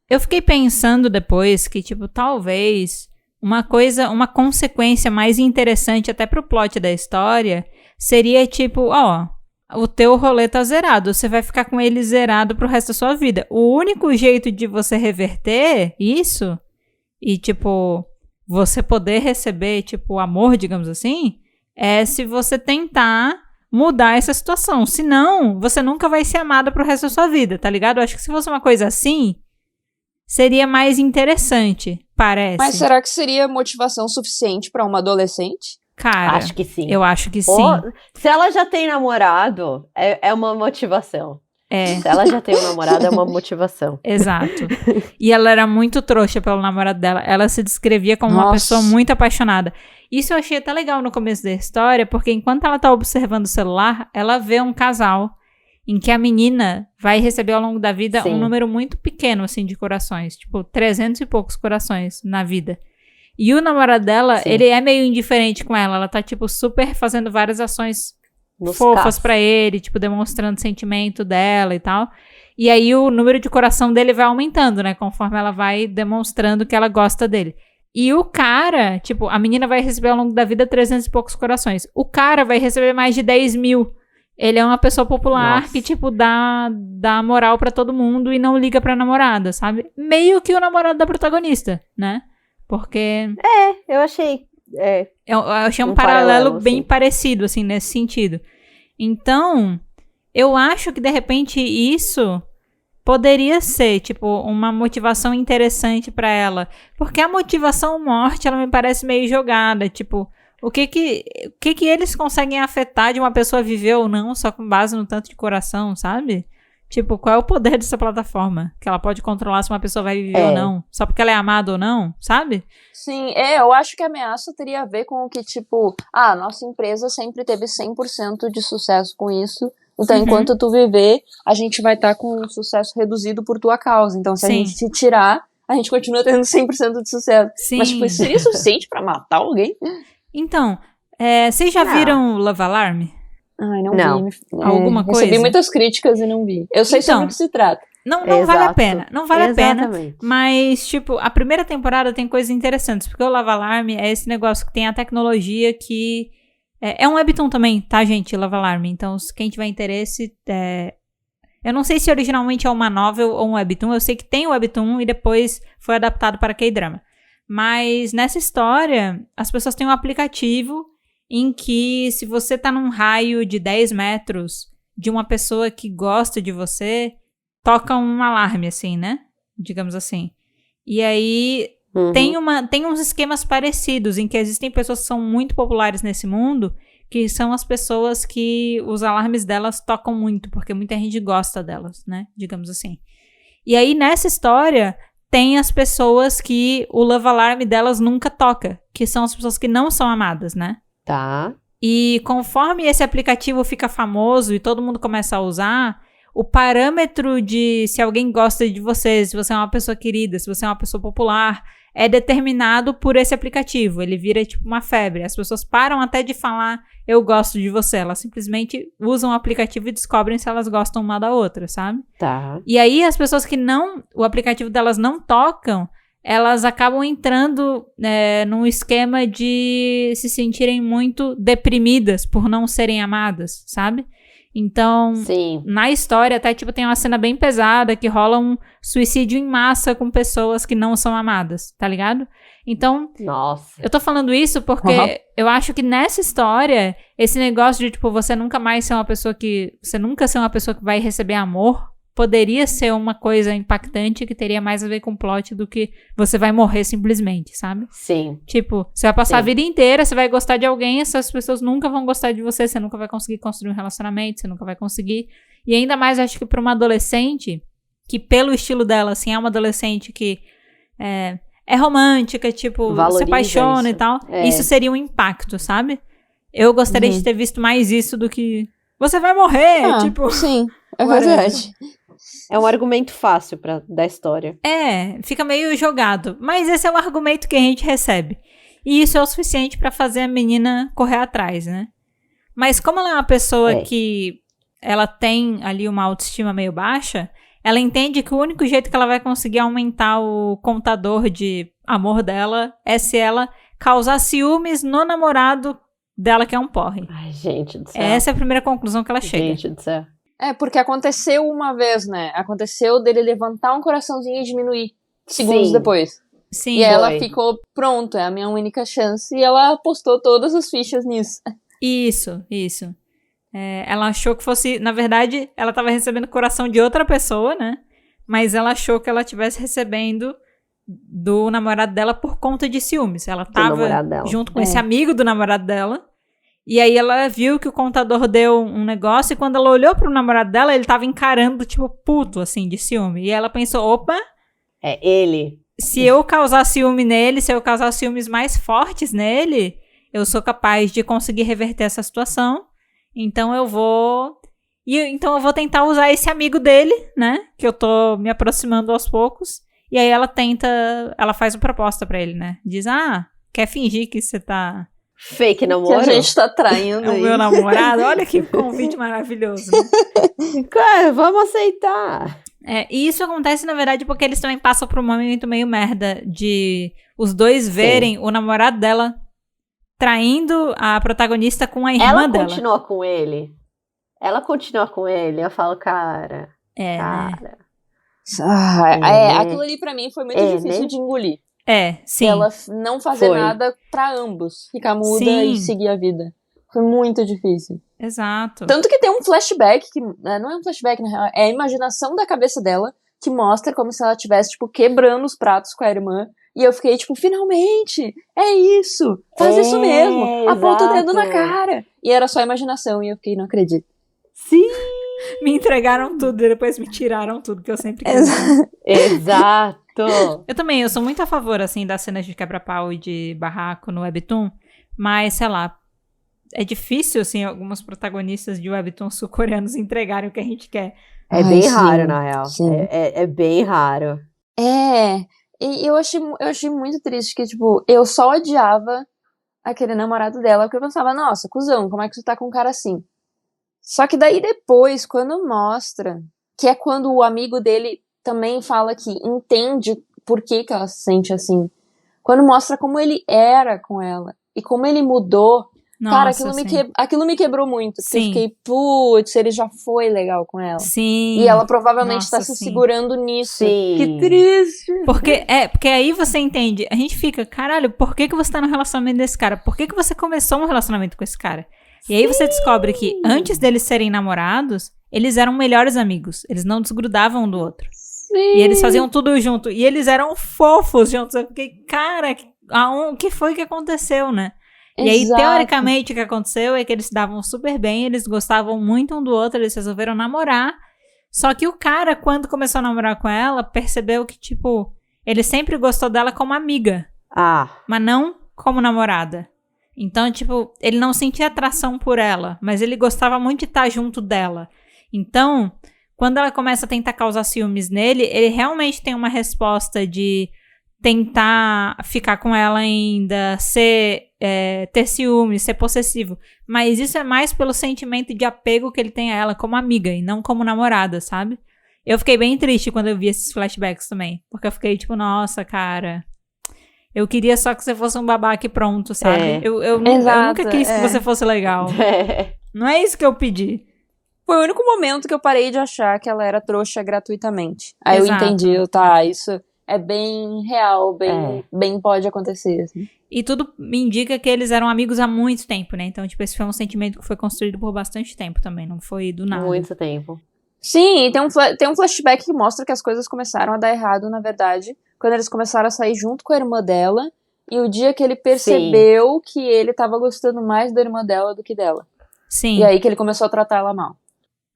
Eu fiquei pensando depois que, tipo, talvez uma consequência mais interessante até pro plot da história seria, tipo, o teu rolê tá zerado, você vai ficar com ele zerado pro resto da sua vida. O único jeito de você reverter isso e, tipo, você poder receber, tipo, amor, digamos assim, é se você tentar mudar essa situação. Senão, você nunca vai ser amada pro resto da sua vida, tá ligado? Eu acho que se fosse uma coisa assim, seria mais interessante, parece. Mas será que seria motivação suficiente pra uma adolescente? Cara, acho que sim. Eu acho que sim. Se ela já tem namorado, é uma motivação. É. Se ela já tem um namorado, é uma motivação. Exato. E ela era muito trouxa pelo namorado dela. Ela se descrevia como uma pessoa muito apaixonada. Isso eu achei até legal no começo da história, porque enquanto ela tá observando o celular, ela vê um casal em que a menina vai receber ao longo da vida um número muito pequeno, assim, de corações. Tipo, 300 e poucos corações na vida. E o namorado dela, ele é meio indiferente com ela. Ela tá, tipo, super fazendo várias ações fofas pra ele, tipo, demonstrando sentimento dela e tal. E aí o número de coração dele vai aumentando, né? Conforme ela vai demonstrando que ela gosta dele. E o cara, tipo, a menina vai receber ao longo da vida 300 e poucos corações. O cara vai receber mais de 10 mil. Ele é uma pessoa popular que, tipo, dá moral pra todo mundo e não liga pra namorada, sabe? Meio que o namorado da protagonista, né? Porque... eu achei... Eu achei um paralelo bem parecido, assim, nesse sentido. Então, eu acho que, de repente, isso poderia ser, tipo, uma motivação interessante pra ela. Porque a motivação morte, ela me parece meio jogada. Tipo, o que eles conseguem afetar de uma pessoa viver ou não, só com base no tanto de coração, sabe? Tipo, qual é o poder dessa plataforma? Que ela pode controlar se uma pessoa vai viver ou não. Só porque ela é amada ou não, sabe? Sim, eu acho que a ameaça teria a ver com o que, tipo... a nossa empresa sempre teve 100% de sucesso com isso. Então, enquanto tu viver, a gente vai estar com um sucesso reduzido por tua causa. Então, se a gente te tirar, a gente continua tendo 100% de sucesso. Sim. Mas, tipo, isso seria suficiente pra matar alguém? Então, vocês já viram Love Alarm? Ai, não vi. Alguma coisa? Recebi muitas críticas e não vi. Eu sei sobre o que se trata. Não vale a pena. Não vale a pena. Mas, tipo, a primeira temporada tem coisas interessantes. Porque o Love Alarm é esse negócio que tem a tecnologia que... É um webtoon também, tá, gente? Love Alarm. Então, se quem tiver interesse... Eu não sei se originalmente é uma novel ou um webtoon. Eu sei que tem o webtoon e depois foi adaptado para K-drama. Mas, nessa história, as pessoas têm um aplicativo em que, se você tá num raio de 10 metros de uma pessoa que gosta de você, toca um alarme, assim, né? Digamos assim. E aí, tem uns esquemas parecidos, em que existem pessoas que são muito populares nesse mundo, que são as pessoas que os alarmes delas tocam muito, porque muita gente gosta delas, né? Digamos assim. E aí, nessa história, tem as pessoas que o love alarm delas nunca toca, que são as pessoas que não são amadas, né? Tá. E conforme esse aplicativo fica famoso e todo mundo começa a usar, o parâmetro de se alguém gosta de você, se você é uma pessoa querida, se você é uma pessoa popular, é determinado por esse aplicativo. Ele vira tipo uma febre. As pessoas param até de falar eu gosto de você. Elas simplesmente usam o aplicativo e descobrem se elas gostam uma da outra, sabe? Tá. E aí as pessoas que o aplicativo delas não tocam, elas acabam entrando num esquema de se sentirem muito deprimidas por não serem amadas, sabe? Então, Sim. Na história até tipo tem uma cena bem pesada que rola um suicídio em massa com pessoas que não são amadas, tá ligado? Então, Nossa. Eu tô falando isso porque eu acho que nessa história, esse negócio de tipo você nunca ser uma pessoa que vai receber amor, poderia ser uma coisa impactante que teria mais a ver com o plot do que você vai morrer simplesmente, sabe? Sim. Tipo, você vai passar a vida inteira, você vai gostar de alguém, essas pessoas nunca vão gostar de você, você nunca vai conseguir construir um relacionamento, você nunca vai conseguir. E ainda mais, acho que pra uma adolescente, que pelo estilo dela, assim, é uma adolescente que é romântica, tipo, valoriza se apaixona isso. E tal, isso seria um impacto, sabe? Eu gostaria de ter visto mais isso do que você vai morrer, tipo... Sim, é verdade. É um argumento fácil da história. Fica meio jogado. Mas esse é o argumento que a gente recebe. E isso é o suficiente pra fazer a menina correr atrás, né? Mas como ela é uma pessoa que ela tem ali uma autoestima meio baixa, ela entende que o único jeito que ela vai conseguir aumentar o contador de amor dela é se ela causar ciúmes no namorado dela, que é um porre. Ai, gente do céu. Essa é a primeira conclusão que ela chega. Gente do céu. Porque aconteceu uma vez, né? Aconteceu dele levantar um coraçãozinho e diminuir segundos depois. Sim, e ela ficou, pronto, é a minha única chance. E ela apostou todas as fichas nisso. Isso. Ela achou que fosse... Na verdade, ela tava recebendo o coração de outra pessoa, né? Mas ela achou que ela estivesse recebendo do namorado dela por conta de ciúmes. Ela tava junto com esse amigo do namorado dela. E aí ela viu que o contador deu um negócio e quando ela olhou pro namorado dela, ele tava encarando, tipo, puto, assim, de ciúme. E ela pensou, opa... É ele. Se eu causar ciúme nele, se eu causar ciúmes mais fortes nele, eu sou capaz de conseguir reverter essa situação. Então eu vou tentar usar esse amigo dele, né? Que eu tô me aproximando aos poucos. E aí ela faz uma proposta pra ele, né? Diz, quer fingir que você tá... Fake namoro? Que a gente tá traindo o meu namorado? Olha que convite maravilhoso. Né? Cara, vamos aceitar. E isso acontece, na verdade, porque eles também passam por um momento meio merda de os dois verem o namorado dela traindo a protagonista com a irmã dela. Ela continua com ele. Eu falo, cara. Cara. Aquilo ali pra mim foi muito difícil de engolir. Sim. Ela não fazer nada pra ambos. Ficar muda e seguir a vida. Foi muito difícil. Exato. Tanto que tem um flashback, que não é um flashback, na real, é a imaginação da cabeça dela, que mostra como se ela estivesse, tipo, quebrando os pratos com a irmã. E eu fiquei, tipo, finalmente! É isso! Faz isso mesmo! Aponta o dedo na cara! E era só imaginação, e eu fiquei, não acredito. Sim! Me entregaram tudo e depois me tiraram tudo que eu sempre quis. Exato! Eu sou muito a favor, assim, das cenas de quebra-pau e de barraco no Webtoon, mas, sei lá, é difícil, assim, alguns protagonistas de Webtoon sul-coreanos entregarem o que a gente quer. É bem raro, na real. É bem raro. E eu achei muito triste que, tipo, eu só odiava aquele namorado dela, porque eu pensava, nossa, cuzão, como é que você tá com um cara assim? Só que daí depois, quando mostra, que é quando o amigo dele também fala que entende por que ela se sente assim. Quando mostra como ele era com ela e como ele mudou, nossa, cara, aquilo me quebrou muito. Porque eu fiquei, putz, ele já foi legal com ela. Sim. E ela provavelmente tá se segurando nisso. Sim. Que triste. Porque aí você entende, a gente fica, caralho, por que você tá no relacionamento desse cara? Por que você começou um relacionamento com esse cara? E aí você descobre que antes deles serem namorados, eles eram melhores amigos. Eles não desgrudavam um do outro. Sim. E eles faziam tudo junto. E eles eram fofos juntos. Eu fiquei, cara, o que foi que aconteceu, né? E aí, teoricamente, o que aconteceu é que eles se davam super bem, eles gostavam muito um do outro, eles resolveram namorar. Só que o cara, quando começou a namorar com ela, percebeu que, tipo, Ele sempre gostou dela como amiga. Mas não como namorada. Então, tipo, ele não sentia atração por ela, mas ele gostava muito de estar junto dela. Então, quando ela começa a tentar causar ciúmes nele, ele realmente tem uma resposta de tentar ficar com ela ainda, ter ciúmes, ser possessivo. Mas isso é mais pelo sentimento de apego que ele tem a ela como amiga e não como namorada, sabe? Eu fiquei bem triste quando eu vi esses flashbacks também. Porque eu fiquei tipo, nossa, cara... Eu queria só que você fosse um babaca e pronto, sabe? Eu nunca quis que você fosse legal. Não é isso que eu pedi. Foi o único momento que eu parei de achar que ela era trouxa gratuitamente. Aí Exato. eu entendi, isso é bem real, bem pode acontecer. Assim. E tudo me indica que eles eram amigos há muito tempo, né? Então, tipo, esse foi um sentimento que foi construído por bastante tempo também, não foi do nada. Muito tempo. Sim, e tem um flashback que mostra que as coisas começaram a dar errado, na verdade, quando eles começaram a sair junto com a irmã dela, e o dia que ele percebeu que ele tava gostando mais da irmã dela do que dela. Sim. E aí que ele começou a tratar ela mal.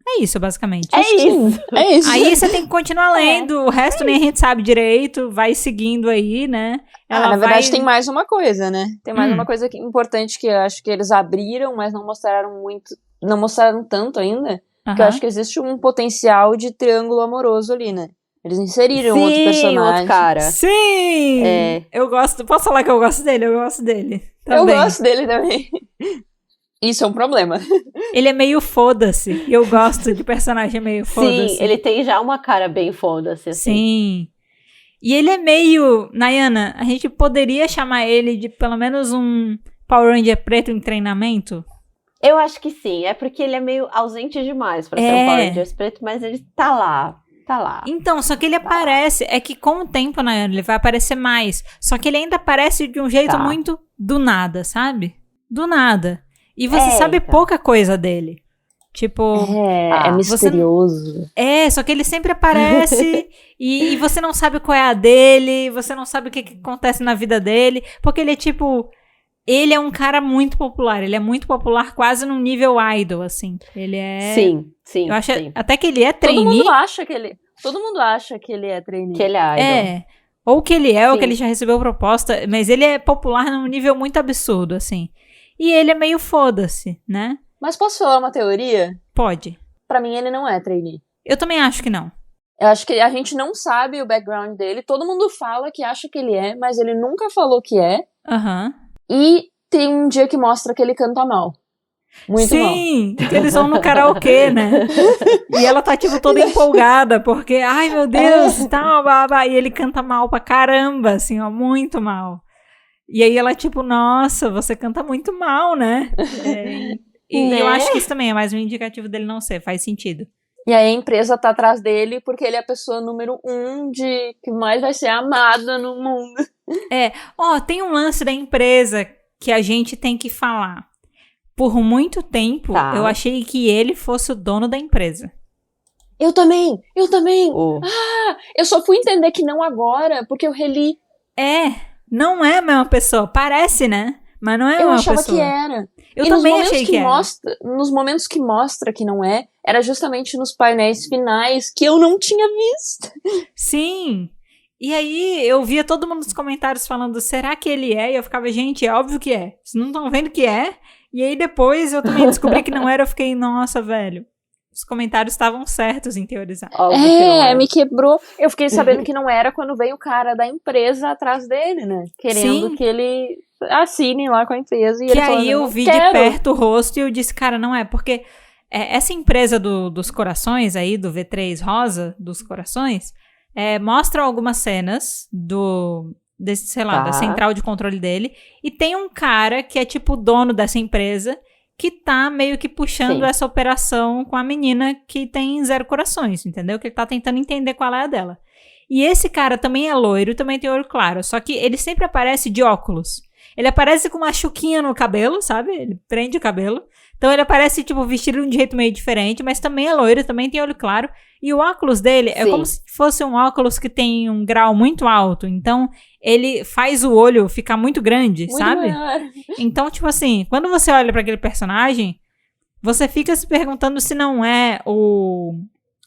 É isso, basicamente. É isso. Aí você tem que continuar lendo, o resto nem a gente sabe direito, vai seguindo aí, né? Na verdade tem mais uma coisa, né? Tem mais uma coisa importante que eu acho que eles abriram, mas não mostraram muito, não mostraram tanto ainda, porque eu acho que existe um potencial de triângulo amoroso ali, né? Eles inseriram outro personagem. Outro cara. Sim! Eu gosto, posso falar que eu gosto dele? Eu gosto dele também. Eu gosto dele também. Isso é um problema. Ele é meio foda-se. E eu gosto de personagem meio foda-se. Sim, ele tem já uma cara bem foda-se, assim. Sim. E ele é meio... Nayana, a gente poderia chamar ele de pelo menos um Power Ranger preto em treinamento? Eu acho que sim. É porque ele é meio ausente demais pra ser um Power Rangers preto, mas ele tá lá. Tá lá. Então, só que ele aparece. É que com o tempo, Nayana, ele vai aparecer mais. Só que ele ainda aparece de um jeito muito do nada, sabe? Do nada. E você sabe pouca coisa dele. Tipo... É misterioso. Só que ele sempre aparece e você não sabe qual é a dele, você não sabe o que acontece na vida dele, porque ele é tipo... Ele é um cara muito popular, ele é muito popular quase num nível idol, assim. Ele é... Sim. Eu acho até que ele é trainee. Todo mundo acha que ele é trainee. Que ele é idol. Ou que ele é, ou que ele já recebeu proposta, mas ele é popular num nível muito absurdo, assim. E ele é meio foda-se, né? Mas posso falar uma teoria? Pode. Pra mim, ele não é trainee. Eu também acho que não. Eu acho que a gente não sabe o background dele. Todo mundo fala que acha que ele é, mas ele nunca falou que é. E tem um dia que mostra que ele canta mal. Muito mal. Sim, que eles vão no karaokê, né? E ela tá, tipo, toda empolgada, porque, ai, meu Deus, e ele canta mal pra caramba, assim, ó, muito mal. E aí ela, tipo, nossa, você canta muito mal, né? E eu acho que isso também é mais um indicativo dele não ser, faz sentido. E aí a empresa tá atrás dele porque ele é a pessoa número 1 que mais vai ser amada no mundo. Tem um lance da empresa que a gente tem que falar. Por muito tempo, eu achei que ele fosse o dono da empresa. Eu também! Eu só fui entender que não agora, porque eu reli. Não é a mesma pessoa. Parece, né? Mas não é a mesma pessoa. Eu achava que era. Eu também achei que era. Nos momentos que mostra que não é, era justamente nos painéis finais que eu não tinha visto. Sim. E aí eu via todo mundo nos comentários falando, será que ele é? E eu ficava, gente, é óbvio que é. Vocês não estão vendo que é? E aí depois eu também descobri que não era, eu fiquei, nossa, velho. Os comentários estavam certos em teorizar. Me quebrou. Eu fiquei sabendo que não era quando veio o cara da empresa atrás dele, né? Querendo que ele assine lá com a empresa. E que ele aí falando, eu vi de perto o rosto e eu disse, cara, não é. Porque essa empresa dos corações aí, do V3 Rosa, dos corações, mostra algumas cenas da central de controle dele. E tem um cara que é tipo o dono dessa empresa que tá meio que puxando essa operação com a menina que tem 0 corações, entendeu? Que ele tá tentando entender qual é a dela. E esse cara também é loiro, também tem olho claro, só que ele sempre aparece de óculos. Ele aparece com uma chuquinha no cabelo, sabe? Ele prende o cabelo. Então ele aparece, tipo, vestido de um jeito meio diferente, mas também é loiro, também tem olho claro. E o óculos dele é como se fosse um óculos que tem um grau muito alto. Então, ele faz o olho ficar muito grande, muito sabe? Maior. Então, tipo assim, quando você olha pra aquele personagem, você fica se perguntando se não é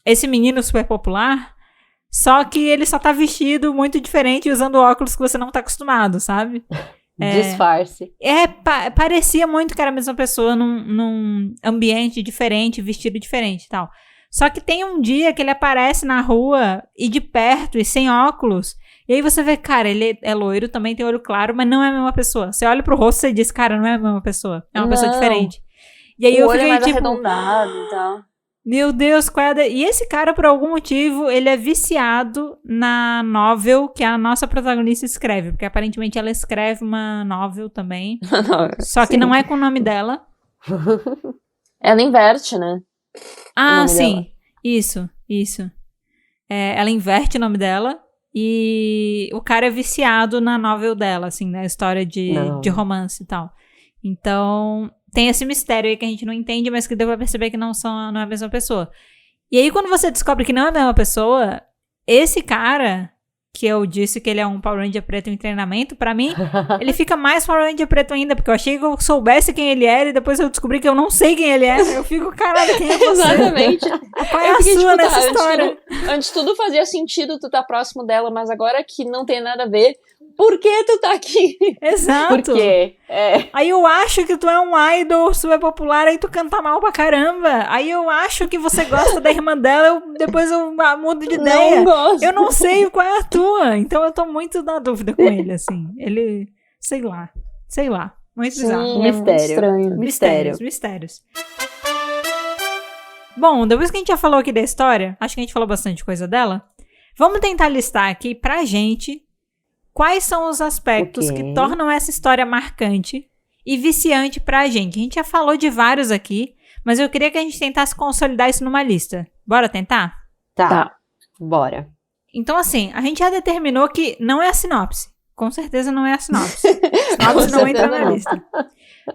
esse menino super popular, só que ele só tá vestido muito diferente e usando óculos que você não tá acostumado, sabe? Disfarce. Parecia muito que era a mesma pessoa num ambiente diferente, vestido diferente e tal. Só que tem um dia que ele aparece na rua e de perto e sem óculos. E aí você vê, cara, ele é loiro, também tem olho claro, mas não é a mesma pessoa. Você olha pro rosto e diz, cara, não é a mesma pessoa. É uma pessoa diferente. E aí o olho é mais arredondado e tal. Meu Deus, qual é E esse cara, por algum motivo, ele é viciado na novel que a nossa protagonista escreve. Porque aparentemente ela escreve uma novel também. Só que não é com o nome dela. Ela inverte, né? Ah, sim. Dela. Isso. Ela inverte o nome dela. E o cara é viciado na novel dela, assim, na história de romance e tal. Então, tem esse mistério aí que a gente não entende, mas que deu pra perceber que não é a mesma pessoa. E aí, quando você descobre que não é a mesma pessoa, esse cara, que eu disse que ele é um Power Ranger preto em treinamento, pra mim, ele fica mais Power Ranger preto ainda, porque eu achei que eu soubesse quem ele era e depois eu descobri que eu não sei quem ele é. Eu fico, caralho, quem é você? Exatamente. Qual é a sua nessa história? Antes tudo fazia sentido tu tá próximo dela, mas agora que não tem nada a ver, por que tu tá aqui? Exato. Por quê? Aí eu acho que tu é um idol super popular, aí tu canta mal pra caramba. Aí eu acho que você gosta da irmã dela, depois eu mudo de ideia. Não gosto. Eu não sei qual é a tua. Então eu tô muito na dúvida com ele, assim. Ele, sei lá. Muito bizarro. Mistérios. Bom, depois que a gente já falou aqui da história, acho que a gente falou bastante coisa dela, vamos tentar listar aqui pra gente quais são os aspectos que tornam essa história marcante e viciante pra gente. A gente já falou de vários aqui, mas eu queria que a gente tentasse consolidar isso numa lista. Bora tentar? Tá. Bora. Então, assim, a gente já determinou que não é a sinopse. Com certeza não é a sinopse. A sinopse não entra na lista.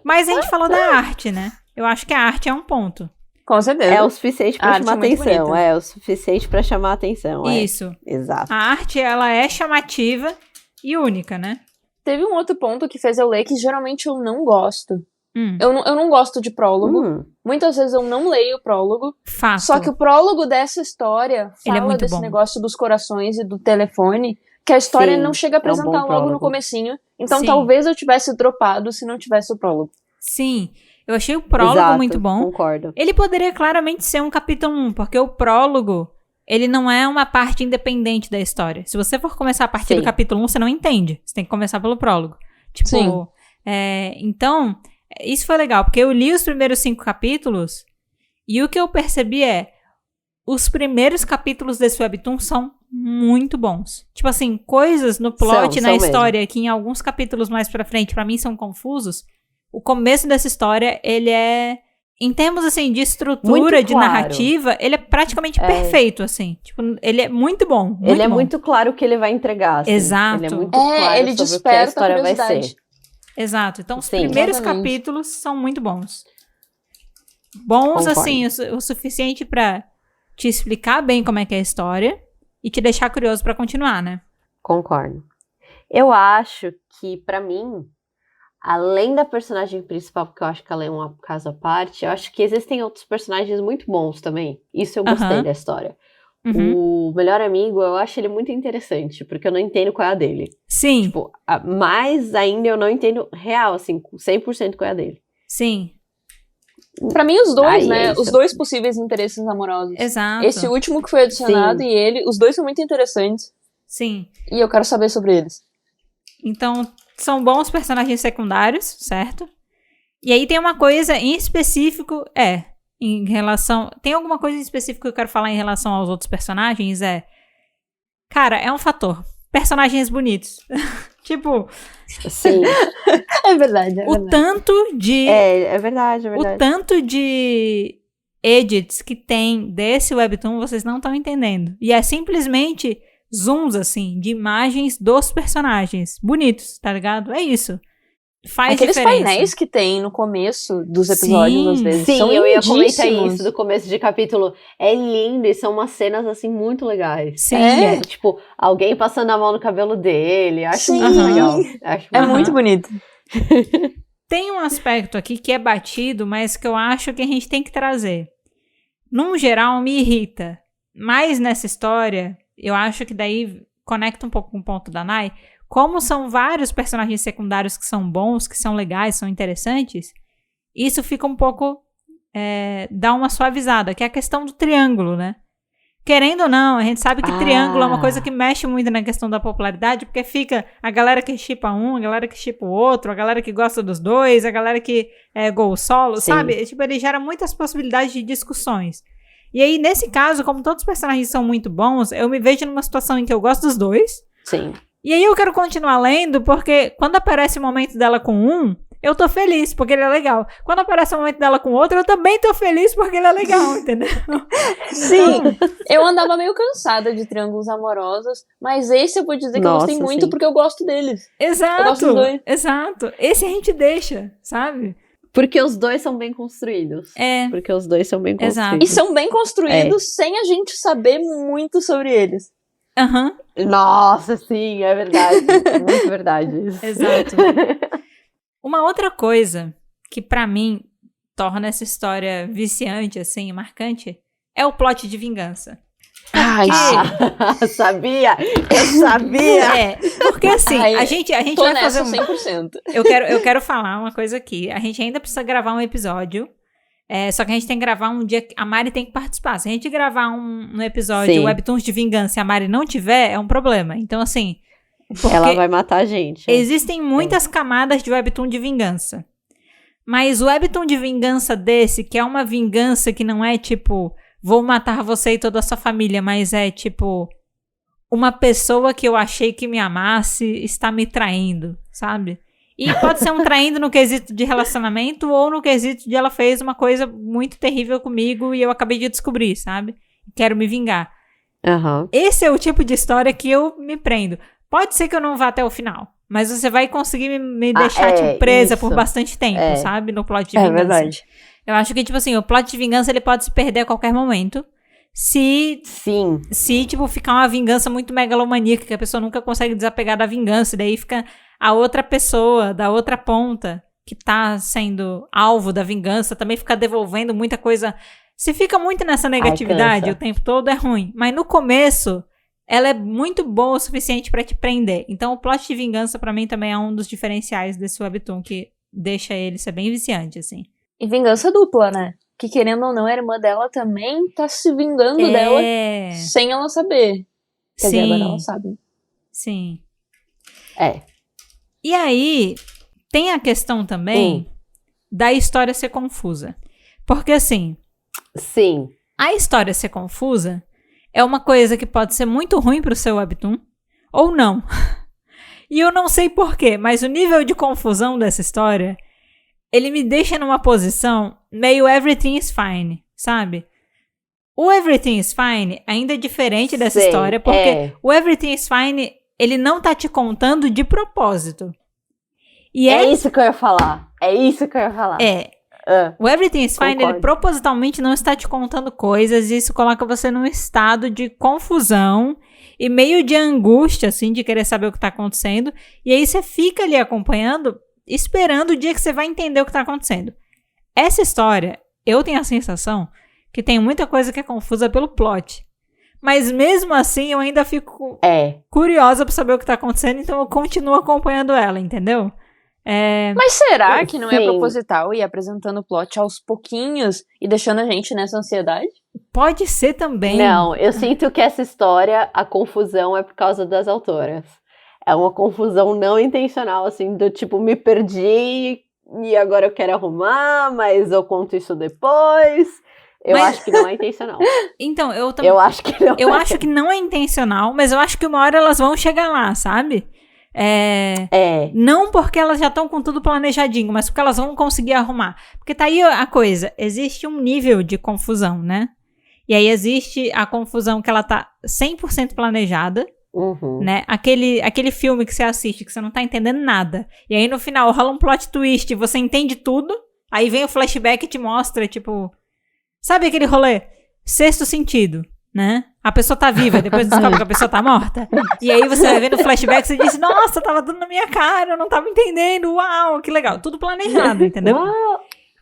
Mas a gente falou da arte, né? Eu acho que a arte é um ponto. Com certeza. É o suficiente pra chamar atenção. É o suficiente pra chamar atenção. Isso. Exato. A arte, ela é chamativa e única, né? Teve um outro ponto que fez eu ler que geralmente eu não gosto. Eu não gosto de prólogo. Muitas vezes eu não leio o prólogo. Fato. Só que o prólogo dessa história fala desse negócio dos corações e do telefone, que a história não chega a apresentar logo no comecinho. Então talvez eu tivesse dropado se não tivesse o prólogo. Sim. Eu achei o prólogo muito bom. Concordo. Ele poderia claramente ser um capítulo 1, porque o prólogo, ele não é uma parte independente da história. Se você for começar a partir do capítulo 1, você não entende. Você tem que começar pelo prólogo. Tipo, então, isso foi legal, porque eu li os primeiros 5 capítulos e o que eu percebi os primeiros capítulos desse webtoon são muito bons. Tipo assim, coisas no plot, na história, mesmo, que em alguns capítulos mais pra frente, pra mim, são confusos. O começo dessa história, ele é, em termos, assim, de estrutura, de narrativa, ele é praticamente perfeito, assim. Tipo, ele é muito bom. Ele é muito claro o que ele vai entregar, assim. Exato. Ele é muito claro ele sobre o que a história vai ser. Exato. Então, os primeiros capítulos são muito bons. Bons, assim, o suficiente pra te explicar bem como é que é a história e te deixar curioso pra continuar, né? Concordo. Eu acho que, pra mim, além da personagem principal, porque eu acho que ela é um caso à parte, eu acho que existem outros personagens muito bons também. Isso eu gostei da história. O melhor amigo, eu acho ele muito interessante, porque eu não entendo qual é a dele. Sim. Tipo, mais ainda eu não entendo real, assim, 100% qual é a dele. Sim. Pra mim, os dois, né? Os dois possíveis interesses amorosos. Exato. Esse último que foi adicionado e ele, os dois são muito interessantes. Sim. E eu quero saber sobre eles. Então, são bons personagens secundários, certo? E aí tem uma coisa em específico, em relação... Tem alguma coisa em específico que eu quero falar em relação aos outros personagens? Cara, é um fator. Personagens bonitos. Tipo... Sim. É verdade. O tanto de... É verdade. O tanto de edits que tem desse webtoon, vocês não estão entendendo. E é simplesmente zooms, assim, de imagens dos personagens. Bonitos, tá ligado? É isso. Faz aqueles diferença. Painéis que tem no começo dos episódios, às vezes, sim, são eu ia comentar lindíssimos. isso do começo de capítulo. É lindo e são umas cenas, assim, muito legais. Sim. Tipo, alguém passando a mão no cabelo dele. Acho muito legal. Acho muito bonito. Tem um aspecto aqui que é batido, mas que eu acho que a gente tem que trazer. Num geral, me irrita. Mas nessa história, eu acho que daí conecta um pouco com o ponto da Nai, como são vários personagens secundários que são bons, que são legais, são interessantes, isso fica um pouco, dá uma suavizada, que é a questão do triângulo, né? Querendo ou não, a gente sabe que triângulo é uma coisa que mexe muito na questão da popularidade, porque fica a galera que shippa um, a galera que shippa o outro, a galera que gosta dos dois, a galera que é gol solo, sabe? Tipo, ele gera muitas possibilidades de discussões. E aí, nesse caso, como todos os personagens são muito bons, eu me vejo numa situação em que eu gosto dos dois. Sim. E aí eu quero continuar lendo, porque quando aparece o momento dela com um, eu tô feliz, porque ele é legal. Quando aparece o momento dela com outro, eu também tô feliz, porque ele é legal, entendeu? Sim, eu andava meio cansada de triângulos amorosos, mas esse eu vou dizer que eu gostei muito, porque eu gosto deles. Exato, eu gosto dos dois. Exato. Esse a gente deixa, sabe? Porque os dois são bem construídos. Porque os dois são bem construídos. Exato. E são bem construídos sem a gente saber muito sobre eles. Nossa, sim, é verdade. Muito verdade isso. Exato. Uma outra coisa que pra mim torna essa história viciante, assim, marcante, é o plot de vingança. Ai, sabia! Eu sabia! Porque assim, a gente vai fazer 100%. Eu quero falar uma coisa aqui. A gente ainda precisa gravar um episódio. Só que a gente tem que gravar um dia. A Mari tem que participar. Se a gente gravar um episódio Webtoons de vingança e a Mari não tiver, é um problema. Então, assim. Ela vai matar a gente. Existem muitas camadas de Webtoon de vingança. Mas o Webtoon de vingança desse, que é uma vingança que não é tipo, vou matar você e toda a sua família, mas é tipo, uma pessoa que eu achei que me amasse está me traindo, sabe? E pode ser um traindo no quesito de relacionamento ou no quesito de ela fez uma coisa muito terrível comigo e eu acabei de descobrir, sabe? Quero me vingar. Esse é o tipo de história que eu me prendo. Pode ser que eu não vá até o final, mas você vai conseguir me deixar tipo, presa por bastante tempo, sabe? No plot de vingança. É verdade. Eu acho que, tipo assim, o plot de vingança ele pode se perder a qualquer momento. Se, tipo, ficar uma vingança muito megalomaníaca, que a pessoa nunca consegue desapegar da vingança, e daí fica a outra pessoa, da outra ponta, que tá sendo alvo da vingança, também fica devolvendo muita coisa. Se fica muito nessa negatividade o tempo todo, é ruim. Mas no começo, ela é muito boa o suficiente pra te prender. Então, o plot de vingança, pra mim, também é um dos diferenciais desse webtoon, que deixa ele ser bem viciante, assim. E vingança dupla, né? Que querendo ou não, a irmã dela também tá se vingando dela sem ela saber. Quer dizer, agora ela sabe. Sim. E aí, tem a questão também da história ser confusa. Porque assim... A história ser confusa é uma coisa que pode ser muito ruim pro seu webtoon, ou não. E eu não sei porquê, mas o nível de confusão dessa história... ele me deixa numa posição meio Everything is Fine, sabe? O Everything is Fine ainda é diferente dessa história, porque o Everything is Fine, ele não tá te contando de propósito. E isso que eu ia falar. O Everything is Fine, ele propositalmente não está te contando coisas, e isso coloca você num estado de confusão e meio de angústia, assim, de querer saber o que tá acontecendo. E aí você fica ali acompanhando, esperando o dia que você vai entender o que tá acontecendo. Essa história, eu tenho a sensação que tem muita coisa que é confusa pelo plot. Mas mesmo assim, eu ainda fico curiosa pra saber o que tá acontecendo, então eu continuo acompanhando ela, entendeu? Mas será que não é proposital ir apresentando o plot aos pouquinhos e deixando a gente nessa ansiedade? Pode ser também. Não, eu sinto que essa história, a confusão é por causa das autoras. É uma confusão não intencional, assim, do tipo, me perdi e agora eu quero arrumar, mas eu conto isso depois. Eu acho que não é intencional. Então, eu também... acho que não é intencional, mas eu acho que uma hora elas vão chegar lá, sabe? Não porque elas já estão com tudo planejadinho, mas porque elas vão conseguir arrumar. Porque tá aí a coisa, existe um nível de confusão, né? E aí existe a confusão que ela tá 100% planejada, né? Aquele filme que você assiste, que você não tá entendendo nada. E aí no final rola um plot twist e você entende tudo. Aí vem o flashback e te mostra, tipo... Sabe aquele rolê? Sexto sentido, né? A pessoa tá viva, depois descobre que a pessoa tá morta. E aí você vai ver no flashback e você diz, nossa, tava tudo na minha cara, eu não tava entendendo, uau, que legal. Tudo planejado, entendeu?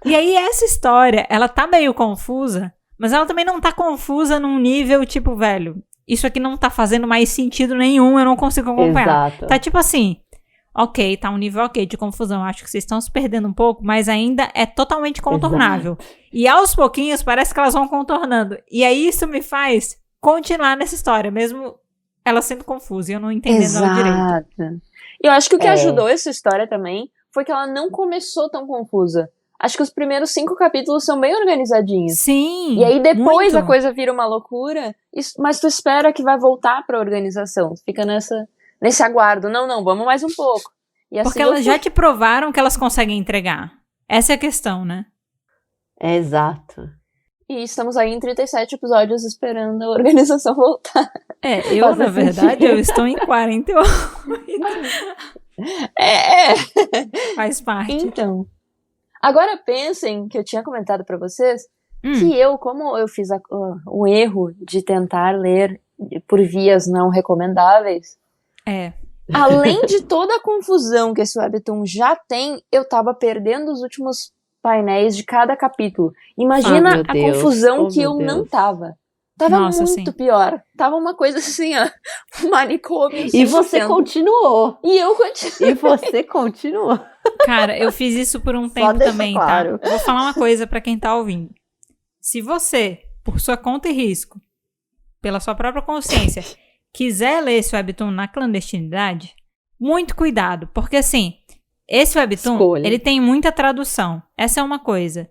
E aí essa história, ela tá meio confusa, mas ela também não tá confusa num nível, tipo, velho, isso aqui não tá fazendo mais sentido nenhum, eu não consigo acompanhar. Exato. Tá tipo assim, ok, tá um nível ok de confusão, acho que vocês estão se perdendo um pouco, mas ainda é totalmente contornável. Exato. E aos pouquinhos parece que elas vão contornando. E aí isso me faz continuar nessa história, mesmo ela sendo confusa e eu não entendendo ela direito. E eu acho que o que ajudou essa história também foi que ela não começou tão confusa. Acho que os primeiros 5 capítulos são bem organizadinhos. Sim. E aí depois muito. a coisa vira uma loucura, mas tu espera que vai voltar pra organização. Tu fica nesse aguardo. Não, vamos mais um pouco. E assim porque elas já te provaram que elas conseguem entregar. Essa é a questão, né? Exato. E estamos aí em 37 episódios esperando a organização voltar. Eu, na verdade, eu estou em 48. Faz parte. Então. Agora pensem que eu tinha comentado pra vocês que como eu fiz o erro de tentar ler por vias não recomendáveis, além de toda a confusão que esse webtoon já tem, eu tava perdendo os últimos painéis de cada capítulo. Imagina a confusão que eu não tava. Tava muito pior. Tava uma coisa assim, ó, manicômio. E você continuou. E eu continuei. E você continuou. Cara, eu fiz isso por um tempo também, claro. tá? Vou falar uma coisa pra quem tá ouvindo. Se você, por sua conta e risco, pela sua própria consciência, quiser ler esse webtoon na clandestinidade, muito cuidado, porque assim, esse webtoon, ele tem muita tradução. Essa é uma coisa.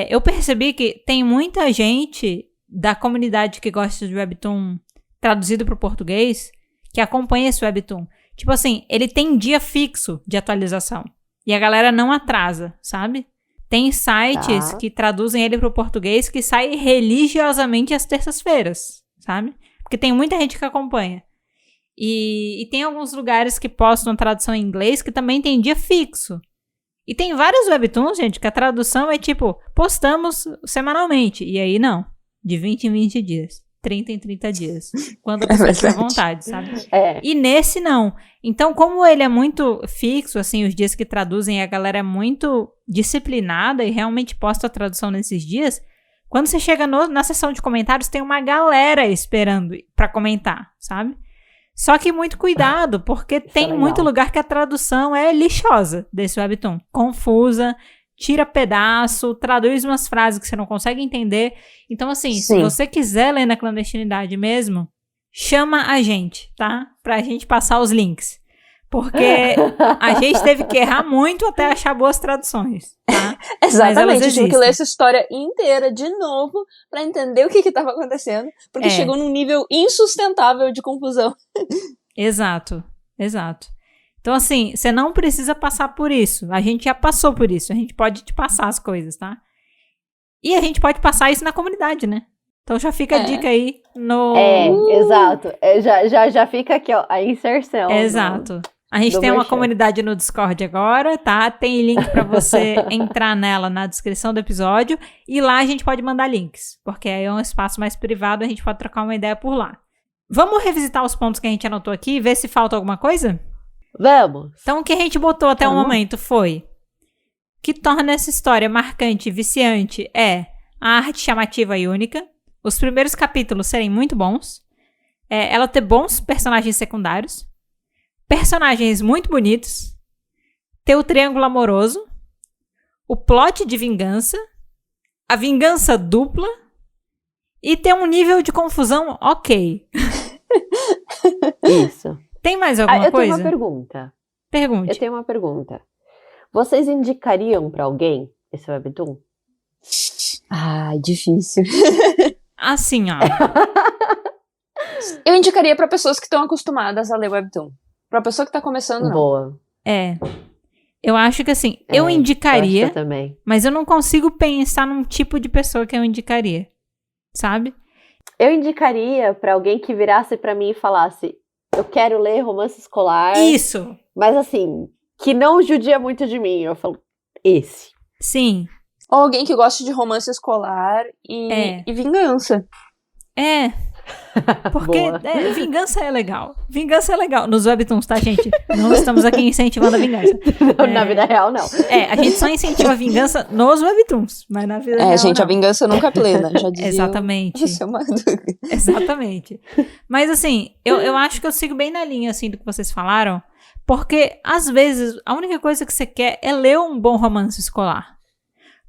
Eu percebi que tem muita gente da comunidade que gosta de webtoon traduzido pro português que acompanha esse webtoon. Tipo assim, ele tem dia fixo de atualização. E a galera não atrasa, sabe? Tem sites que traduzem ele pro português que sai religiosamente às terças-feiras, sabe? Porque tem muita gente que acompanha. E tem alguns lugares que postam tradução em inglês que também tem dia fixo. E tem vários webtoons, gente, que a tradução é tipo, postamos semanalmente. E aí não, de 20 em 20 dias. 30 em 30 dias. Quando a pessoa tiver vontade, sabe? E nesse não. Então, como ele é muito fixo, assim, os dias que traduzem, a galera é muito disciplinada e realmente posta a tradução nesses dias, quando você chega na seção de comentários, tem uma galera esperando pra comentar, sabe? Só que muito cuidado, porque tem muito lugar que a tradução é lixosa desse webtoon. Confusa, tira pedaço, traduz umas frases que você não consegue entender. Então, assim, se você quiser ler na clandestinidade mesmo, chama a gente, tá? Pra gente passar os links. Porque a gente teve que errar muito até achar boas traduções, tá? Exatamente, eu tive que ler essa história inteira de novo pra entender o que tava acontecendo, porque chegou num nível insustentável de confusão. Exato. Então, assim, você não precisa passar por isso. A gente já passou por isso. A gente pode te passar as coisas, tá? E a gente pode passar isso na comunidade, né? Então já fica a dica aí no... Exato. Já fica aqui, ó, a inserção. Exato. A gente tem uma comunidade no Discord agora, tá? Tem link pra você entrar nela na descrição do episódio. E lá a gente pode mandar links. Porque aí é um espaço mais privado, a gente pode trocar uma ideia por lá. Vamos revisitar os pontos que a gente anotou aqui e ver se falta alguma coisa? Vamos! Então, o que a gente botou até o momento foi: o que torna essa história marcante e viciante é a arte chamativa e única, os primeiros capítulos serem muito bons, ela ter bons personagens secundários, personagens muito bonitos, ter o triângulo amoroso, o plot de vingança, a vingança dupla e ter um nível de confusão ok. Isso. Tem mais alguma coisa? Eu tenho uma pergunta. Pergunte. Eu tenho uma pergunta. Vocês indicariam pra alguém esse webtoon? Difícil. Assim, ó. Eu indicaria pra pessoas que estão acostumadas a ler webtoon. Pra pessoa que tá começando, não. Boa. Eu acho que assim, eu indicaria, eu também. mas eu não consigo pensar num tipo de pessoa que eu indicaria, sabe? Eu indicaria pra alguém que virasse pra mim e falasse: eu quero ler romance escolar. Isso! Mas assim, que não judia muito de mim. Eu falo, esse. Sim. Ou alguém que goste de romance escolar e vingança. Porque vingança é legal. Vingança é legal. Nos webtoons, tá, gente? Não estamos aqui incentivando a vingança. Não, na vida real, não. A gente só incentiva a vingança nos webtoons, mas na vida real, gente, não. A vingança nunca é plena, já dizia. Exatamente. Exatamente. Mas, assim, eu acho que eu sigo bem na linha, assim, do que vocês falaram, porque, às vezes, a única coisa que você quer é ler um bom romance escolar.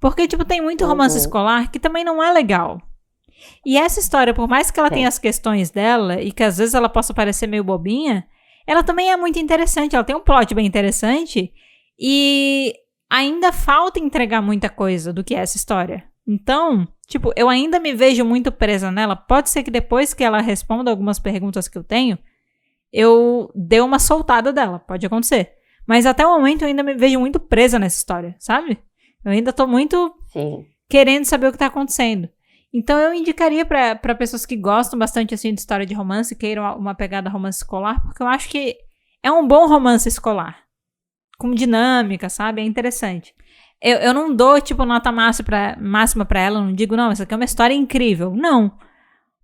Porque, tipo, tem muito romance escolar que também não é legal. E essa história, por mais que ela tenha as questões dela, e que às vezes ela possa parecer meio bobinha, ela também é muito interessante, ela tem um plot bem interessante, e ainda falta entregar muita coisa do que é essa história. Então, tipo, eu ainda me vejo muito presa nela, pode ser que depois que ela responda algumas perguntas que eu tenho, eu dê uma soltada dela, pode acontecer. Mas até o momento eu ainda me vejo muito presa nessa história, sabe? Eu ainda tô muito querendo saber o que tá acontecendo. Então, eu indicaria pra pessoas que gostam bastante, assim, de história de romance, queiram uma pegada romance escolar, porque eu acho que é um bom romance escolar. Com dinâmica, sabe? É interessante. Eu não dou, tipo, nota máxima pra ela, não digo, não, essa aqui é uma história incrível. Não.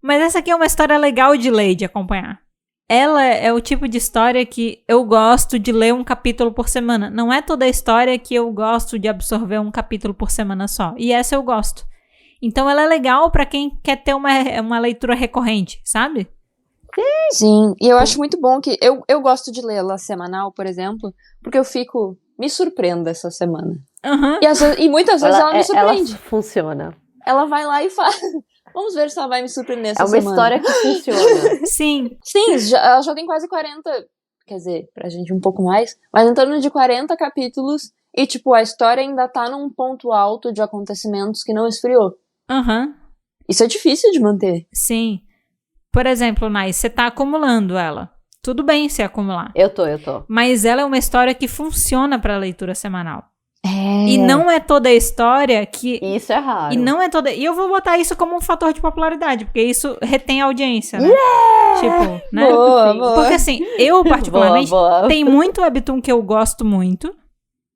Mas essa aqui é uma história legal de ler, de acompanhar. Ela é o tipo de história que eu gosto de ler um capítulo por semana. Não é toda a história que eu gosto de absorver um capítulo por semana só. E essa eu gosto. Então ela é legal pra quem quer ter uma leitura recorrente, sabe? Sim, e eu acho muito bom que... Eu gosto de lê-la semanal, por exemplo, porque eu fico... Me surpreenda essa semana. E muitas vezes ela me surpreende. Ela funciona. Ela vai lá e fala... Vamos ver se ela vai me surpreender essa semana. É uma história que funciona. Sim. Sim, ela já tem quase 40... Quer dizer, pra gente um pouco mais. Mas em torno de 40 capítulos. E, tipo, a história ainda tá num ponto alto de acontecimentos que não esfriou. Isso é difícil de manter. Sim. Por exemplo, Nai, você tá acumulando ela. Tudo bem se acumular. Eu tô. Mas ela é uma história que funciona pra leitura semanal. E não é toda a história que... Isso é raro. E eu vou botar isso como um fator de popularidade, porque isso retém a audiência, né? Tipo, né? Boa. Porque assim, eu particularmente, tem muito webtoon que eu gosto muito,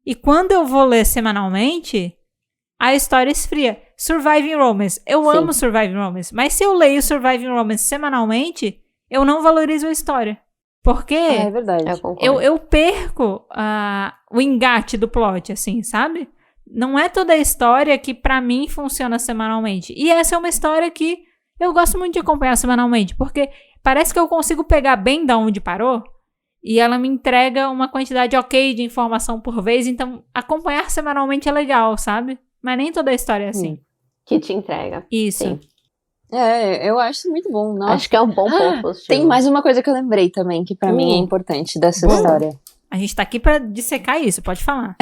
e quando eu vou ler semanalmente, a história esfria. Surviving Romance. Eu amo Surviving Romance, mas se eu leio Surviving Romance semanalmente, eu não valorizo a história. Porque é verdade. Eu perco o engate do plot, assim, sabe? Não é toda a história que pra mim funciona semanalmente. E essa é uma história que eu gosto muito de acompanhar semanalmente, porque parece que eu consigo pegar bem da onde parou e ela me entrega uma quantidade ok de informação por vez, então acompanhar semanalmente é legal, sabe? Mas nem toda a história é assim. Que te entrega. Isso. Sim. Eu acho muito bom. Nossa. Acho que é um bom ponto positivo. Tem mais uma coisa que eu lembrei também, que pra mim é importante dessa história. A gente tá aqui pra dissecar isso, pode falar.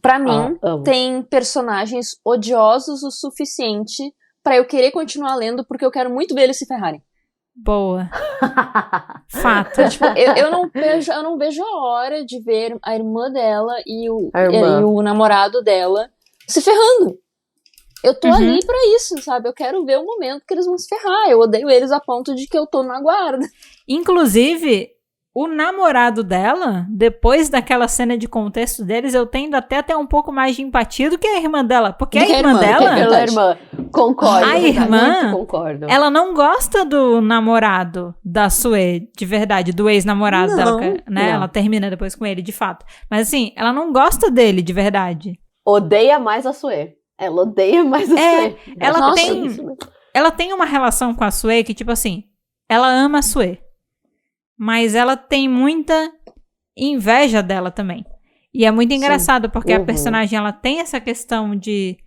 Pra mim, tem personagens odiosos o suficiente pra eu querer continuar lendo, porque eu quero muito ver eles se ferrarem. Boa. Fato. Tipo, eu não vejo a hora de ver a irmã dela e o namorado dela se ferrando. Eu tô ali pra isso, sabe? Eu quero ver o momento que eles vão se ferrar. Eu odeio eles a ponto de que eu tô na guarda. Inclusive, o namorado dela, depois daquela cena de contexto deles, eu tendo até a ter um pouco mais de empatia do que a irmã dela. Porque a irmã dela... Concordo. A irmã, concordo. Ela não gosta do namorado da Sue, de verdade, do ex-namorado dela, né? Não. Ela termina depois com ele, de fato. Mas assim, ela não gosta dele, de verdade. Odeia mais a Sue. Ela odeia mais a Sue. Ela tem uma relação com a Sue que, tipo assim, ela ama a Sue. Mas ela tem muita inveja dela também. E é muito engraçado, porque a personagem, ela tem essa questão de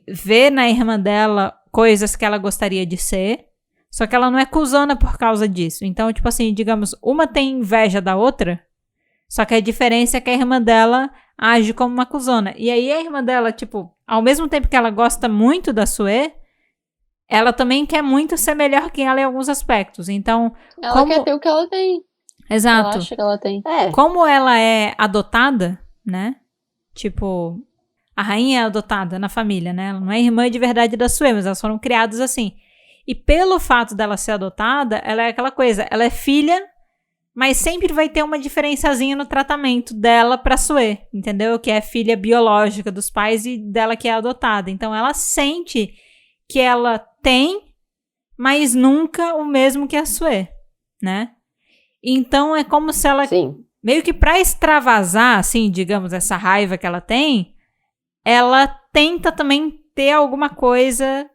ver na irmã dela coisas que ela gostaria de ser, só que ela não é cuzona por causa disso. Então, tipo assim, digamos, uma tem inveja da outra, só que a diferença é que a irmã dela age como uma cuzona. E aí a irmã dela, tipo, ao mesmo tempo que ela gosta muito da Sue, ela também quer muito ser melhor que ela em alguns aspectos. Então, ela quer ter o que ela tem. Exato. Ela acha que ela tem. Como ela é adotada, né? Tipo, a rainha é adotada na família, né? Ela não é irmã de verdade da Sue, mas elas foram criadas assim. E pelo fato dela ser adotada, ela é aquela coisa, ela é filha, mas sempre vai ter uma diferençazinha no tratamento dela pra Sue, entendeu? Que é filha biológica dos pais e dela que é adotada. Então ela sente que ela tem mas nunca o mesmo que a Sue, né? Então é como se ela, meio que pra extravasar, assim, digamos, essa raiva que ela tem, ela tenta também ter alguma coisa,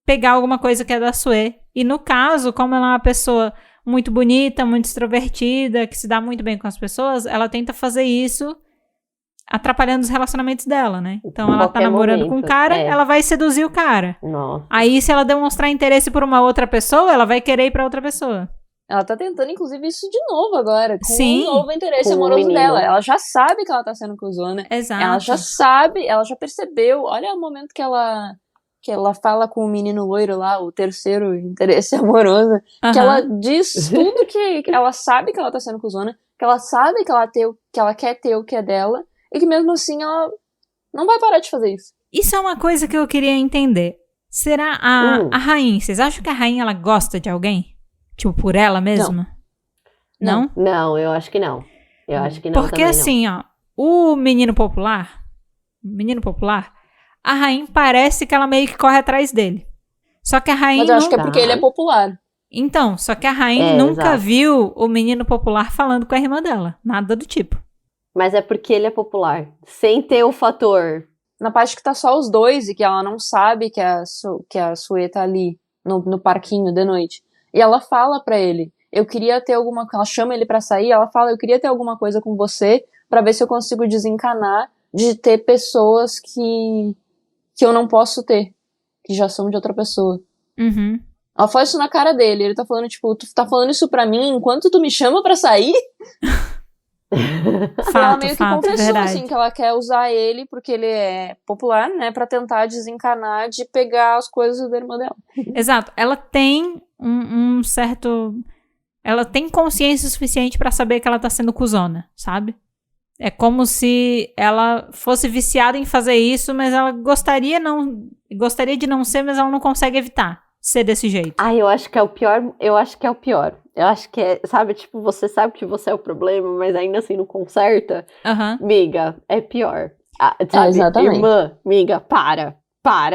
pegar alguma coisa que é da Sue. E no caso, como ela é uma pessoa muito bonita, muito extrovertida, que se dá muito bem com as pessoas, ela tenta fazer isso atrapalhando os relacionamentos dela, né? Então ela tá namorando com um cara, ela vai seduzir o cara. Nossa. Aí se ela demonstrar interesse por uma outra pessoa, ela vai querer ir pra outra pessoa. Ela tá tentando, inclusive, isso de novo agora. Com Sim, um novo interesse com amoroso o dela. Ela já sabe que ela tá sendo cuzona. Exato. Ela já sabe, ela já percebeu. Olha o momento que ela fala com o menino loiro lá, o terceiro interesse amoroso. Que ela diz tudo que ela sabe que ela tá sendo cuzona. Que ela sabe que ela quer ter o que é dela. E que mesmo assim ela não vai parar de fazer isso. Isso é uma coisa que eu queria entender. Será a rainha, vocês acham que a rainha ela gosta de alguém? Tipo, por ela mesma? Não? Não, eu acho que não. Eu acho que não. Porque assim, ó, o menino popular, a rainha parece que ela meio que corre atrás dele. Só que a rainha Mas eu acho que é porque ele é popular. Então, só que a rainha nunca viu o menino popular falando com a irmã dela. Nada do tipo. Mas é porque ele é popular. Sem ter o fator. Na parte que tá só os dois e que ela não sabe que a Sue tá ali no parquinho de noite. E ela fala pra ele, eu queria ter alguma... Ela chama ele pra sair, ela fala, eu queria ter alguma coisa com você pra ver se eu consigo desencanar de ter pessoas que eu não posso ter. Que já são de outra pessoa. Uhum. Ela fala isso na cara dele. Ele tá falando, tipo, tu tá falando isso pra mim enquanto tu me chama pra sair? Ela meio que confessou, assim, que ela quer usar ele porque ele é popular, né, pra tentar desencanar de pegar as coisas da irmã dela. Exato. Ela tem um certo... Ela tem consciência suficiente pra saber que ela tá sendo cuzona, sabe? É como se ela fosse viciada em fazer isso, mas ela gostaria de não ser, mas ela não consegue evitar ser desse jeito. Eu acho que é o pior. Eu acho que é, sabe, tipo, você sabe que você é o problema, mas ainda assim não conserta. Miga, é pior. Sabe, exatamente. Irmã, miga, para,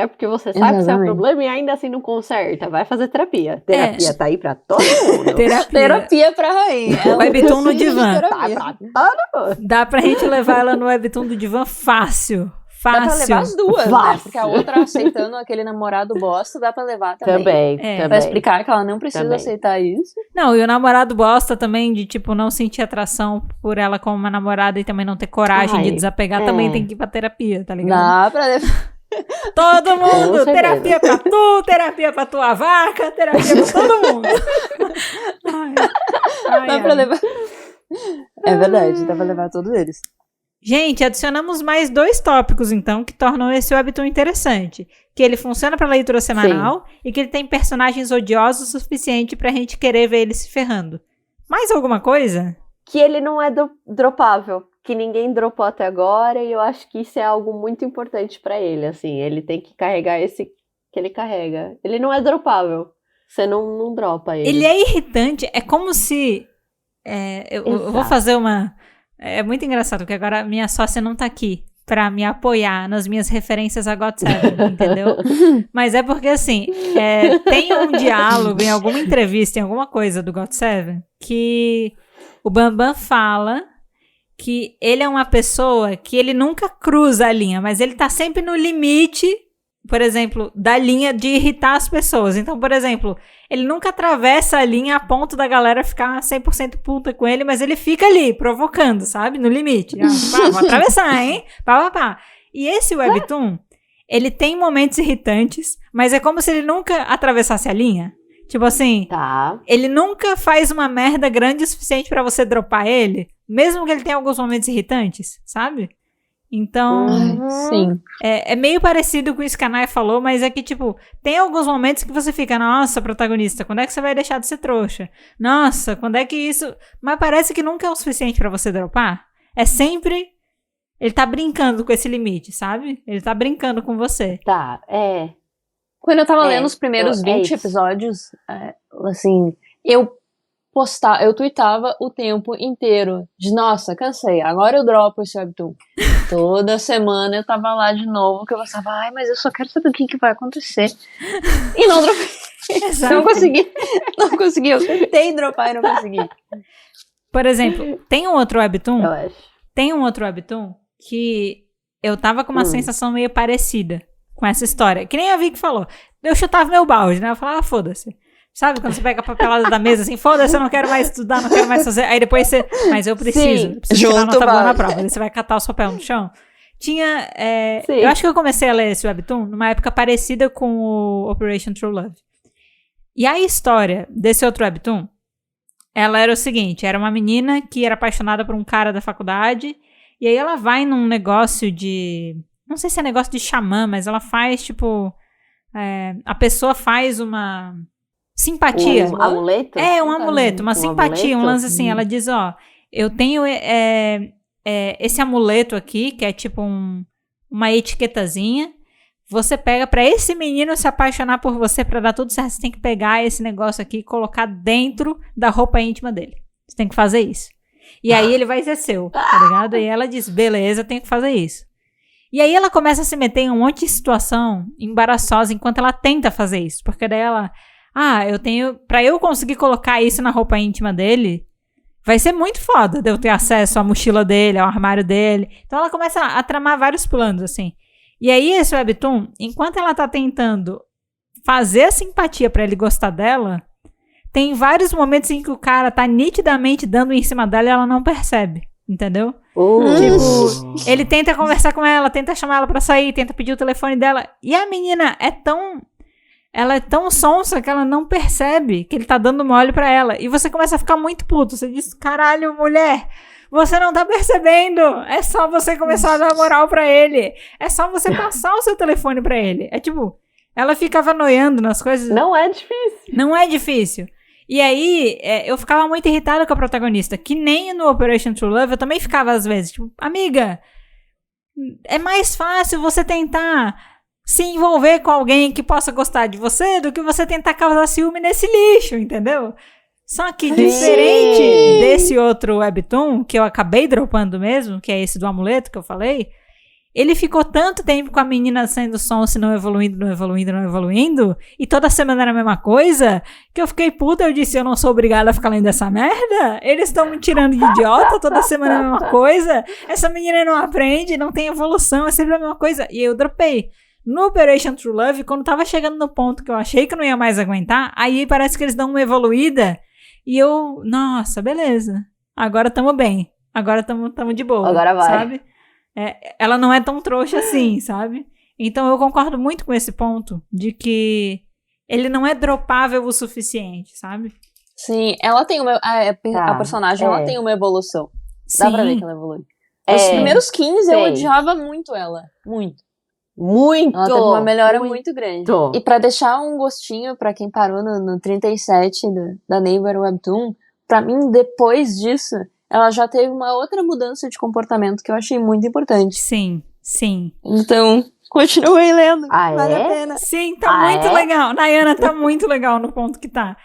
porque você sabe que você é o problema e ainda assim não conserta. Vai fazer terapia. Terapia tá aí pra todo mundo. Terapia pra rainha. Webtoon no divã. Tá pra todo mundo. Dá pra gente levar ela no Webtoon do divã fácil. Dá pra levar as duas, né? Porque a outra aceitando aquele namorado bosta, dá pra levar também. Também. Pra explicar que ela não precisa aceitar isso. Não, e o namorado bosta também, de tipo, não sentir atração por ela como uma namorada e também não ter coragem de desapegar, também tem que ir pra terapia, tá ligado? Dá pra levar. Todo mundo! Terapia pra tu, terapia pra tua vaca, terapia pra todo mundo. Dá pra levar. É verdade, dá pra levar todos eles. Gente, adicionamos mais 2 tópicos, então, que tornam esse Webtoon interessante. Que ele funciona para leitura semanal e que ele tem personagens odiosos o suficiente pra gente querer ver ele se ferrando. Mais alguma coisa? Que ele não é dropável. Que ninguém dropou até agora e eu acho que isso é algo muito importante pra ele, assim. Ele tem que carregar esse que ele carrega. Ele não é dropável. Você não dropa ele. Ele é irritante. É como se... eu vou fazer uma... É muito engraçado, porque agora minha sócia não tá aqui pra me apoiar nas minhas referências a GOT7, entendeu? Mas é porque, assim, tem um diálogo em alguma entrevista, em alguma coisa do GOT7, que o Bambam fala que ele é uma pessoa que ele nunca cruza a linha, mas ele tá sempre no limite, por exemplo, da linha de irritar as pessoas. Então, por exemplo, ele nunca atravessa a linha a ponto da galera ficar 100% puta com ele, mas ele fica ali, provocando, sabe? No limite. Vou atravessar, hein? Pá. E esse Webtoon, ele tem momentos irritantes, mas é como se ele nunca atravessasse a linha. Tipo assim, ele nunca faz uma merda grande o suficiente pra você dropar ele, mesmo que ele tenha alguns momentos irritantes, sabe? Então, sim. É meio parecido com isso que a Nai falou, mas é que, tipo, tem alguns momentos que você fica, nossa, protagonista, quando é que você vai deixar de ser trouxa? Nossa, quando é que isso... Mas parece que nunca é o suficiente pra você dropar. É sempre... Ele tá brincando com esse limite, sabe? Ele tá brincando com você. Quando eu tava lendo os primeiros 20 episódios, assim, eu tweetava o tempo inteiro de, nossa, cansei, agora eu dropo esse Webtoon. Toda semana eu tava lá de novo, que eu pensava, mas eu só quero saber o que vai acontecer. E não dropei. Exato. Não consegui. Eu tentei dropar e não consegui. Por exemplo, tem um outro webtoon. Eu acho. Tem um outro webtoon que eu tava com uma sensação meio parecida com essa história. Que nem a Vicky falou. Eu chutava meu balde, né? Eu falava, foda-se. Sabe quando você pega a papelada da mesa assim, foda-se, eu não quero mais estudar, não quero mais fazer. Aí depois você, mas eu preciso tirar nota boa na prova. Aí você vai catar o seu papel no chão. Tinha, eu acho que eu comecei a ler esse webtoon numa época parecida com o Operation True Love. E a história desse outro webtoon, ela era o seguinte, era uma menina que era apaixonada por um cara da faculdade, e aí ela vai num negócio de, não sei se é negócio de xamã, mas ela faz, tipo, a pessoa faz uma simpatia. Um amuleto? Um amuleto, uma simpatia, amuleto? Um lance assim, ela diz, ó, eu tenho esse amuleto aqui, que é tipo uma etiquetazinha, você pega pra esse menino se apaixonar por você, pra dar tudo certo, você tem que pegar esse negócio aqui e colocar dentro da roupa íntima dele. Você tem que fazer isso. E aí ele vai ser seu, tá ligado? E ela diz, beleza, eu tenho que fazer isso. E aí ela começa a se meter em um monte de situação embaraçosa enquanto ela tenta fazer isso. Porque daí ela, pra eu conseguir colocar isso na roupa íntima dele, vai ser muito foda de eu ter acesso à mochila dele, ao armário dele. Então ela começa a tramar vários planos, assim. E aí esse webtoon, enquanto ela tá tentando fazer a simpatia pra ele gostar dela, tem vários momentos em que o cara tá nitidamente dando em cima dela e ela não percebe, entendeu? Tipo, ele tenta conversar com ela, tenta chamar ela pra sair, tenta pedir o telefone dela, e a menina ela é tão sonsa que ela não percebe que ele tá dando mole pra ela. E você começa a ficar muito puto. Você diz, caralho, mulher, você não tá percebendo. É só você começar a dar moral pra ele. É só você passar o seu telefone pra ele. É tipo, ela ficava noiando nas coisas. Não é difícil. Não é difícil. E aí, eu ficava muito irritada com a protagonista. Que nem no Operation True Love, eu também ficava às vezes. Tipo, amiga, é mais fácil você tentar se envolver com alguém que possa gostar de você do que você tentar causar ciúme nesse lixo, entendeu? Só que diferente desse outro webtoon, que eu acabei dropando mesmo, que é esse do amuleto que eu falei, ele ficou tanto tempo com a menina sendo sonsa e não evoluindo, e toda semana era a mesma coisa, que eu fiquei puta, eu disse, eu não sou obrigada a ficar lendo essa merda? Eles estão me tirando de idiota, toda semana é a mesma coisa, essa menina não aprende, não tem evolução, é sempre a mesma coisa, e eu dropei. No Operation True Love, quando tava chegando no ponto que eu achei que eu não ia mais aguentar, aí parece que eles dão uma evoluída, e eu, nossa, beleza, agora tamo bem, agora tamo de boa, agora vai. Sabe? Ela não é tão trouxa assim, sabe? Então eu concordo muito com esse ponto, de que ele não é dropável o suficiente, sabe? Sim, ela tem a personagem, ela tem uma evolução. Sim. Dá pra ver que ela evolui. Nos primeiros 15 eu odiava muito ela, muito. Ela teve uma melhora muito grande. E pra deixar um gostinho pra quem parou no 37 da Neighbor Webtoon, pra mim, depois disso, ela já teve uma outra mudança de comportamento que eu achei muito importante. Sim, sim. Então, continuei lendo. Vale a pena. Sim, tá muito legal. Nayana tá muito legal no ponto que tá.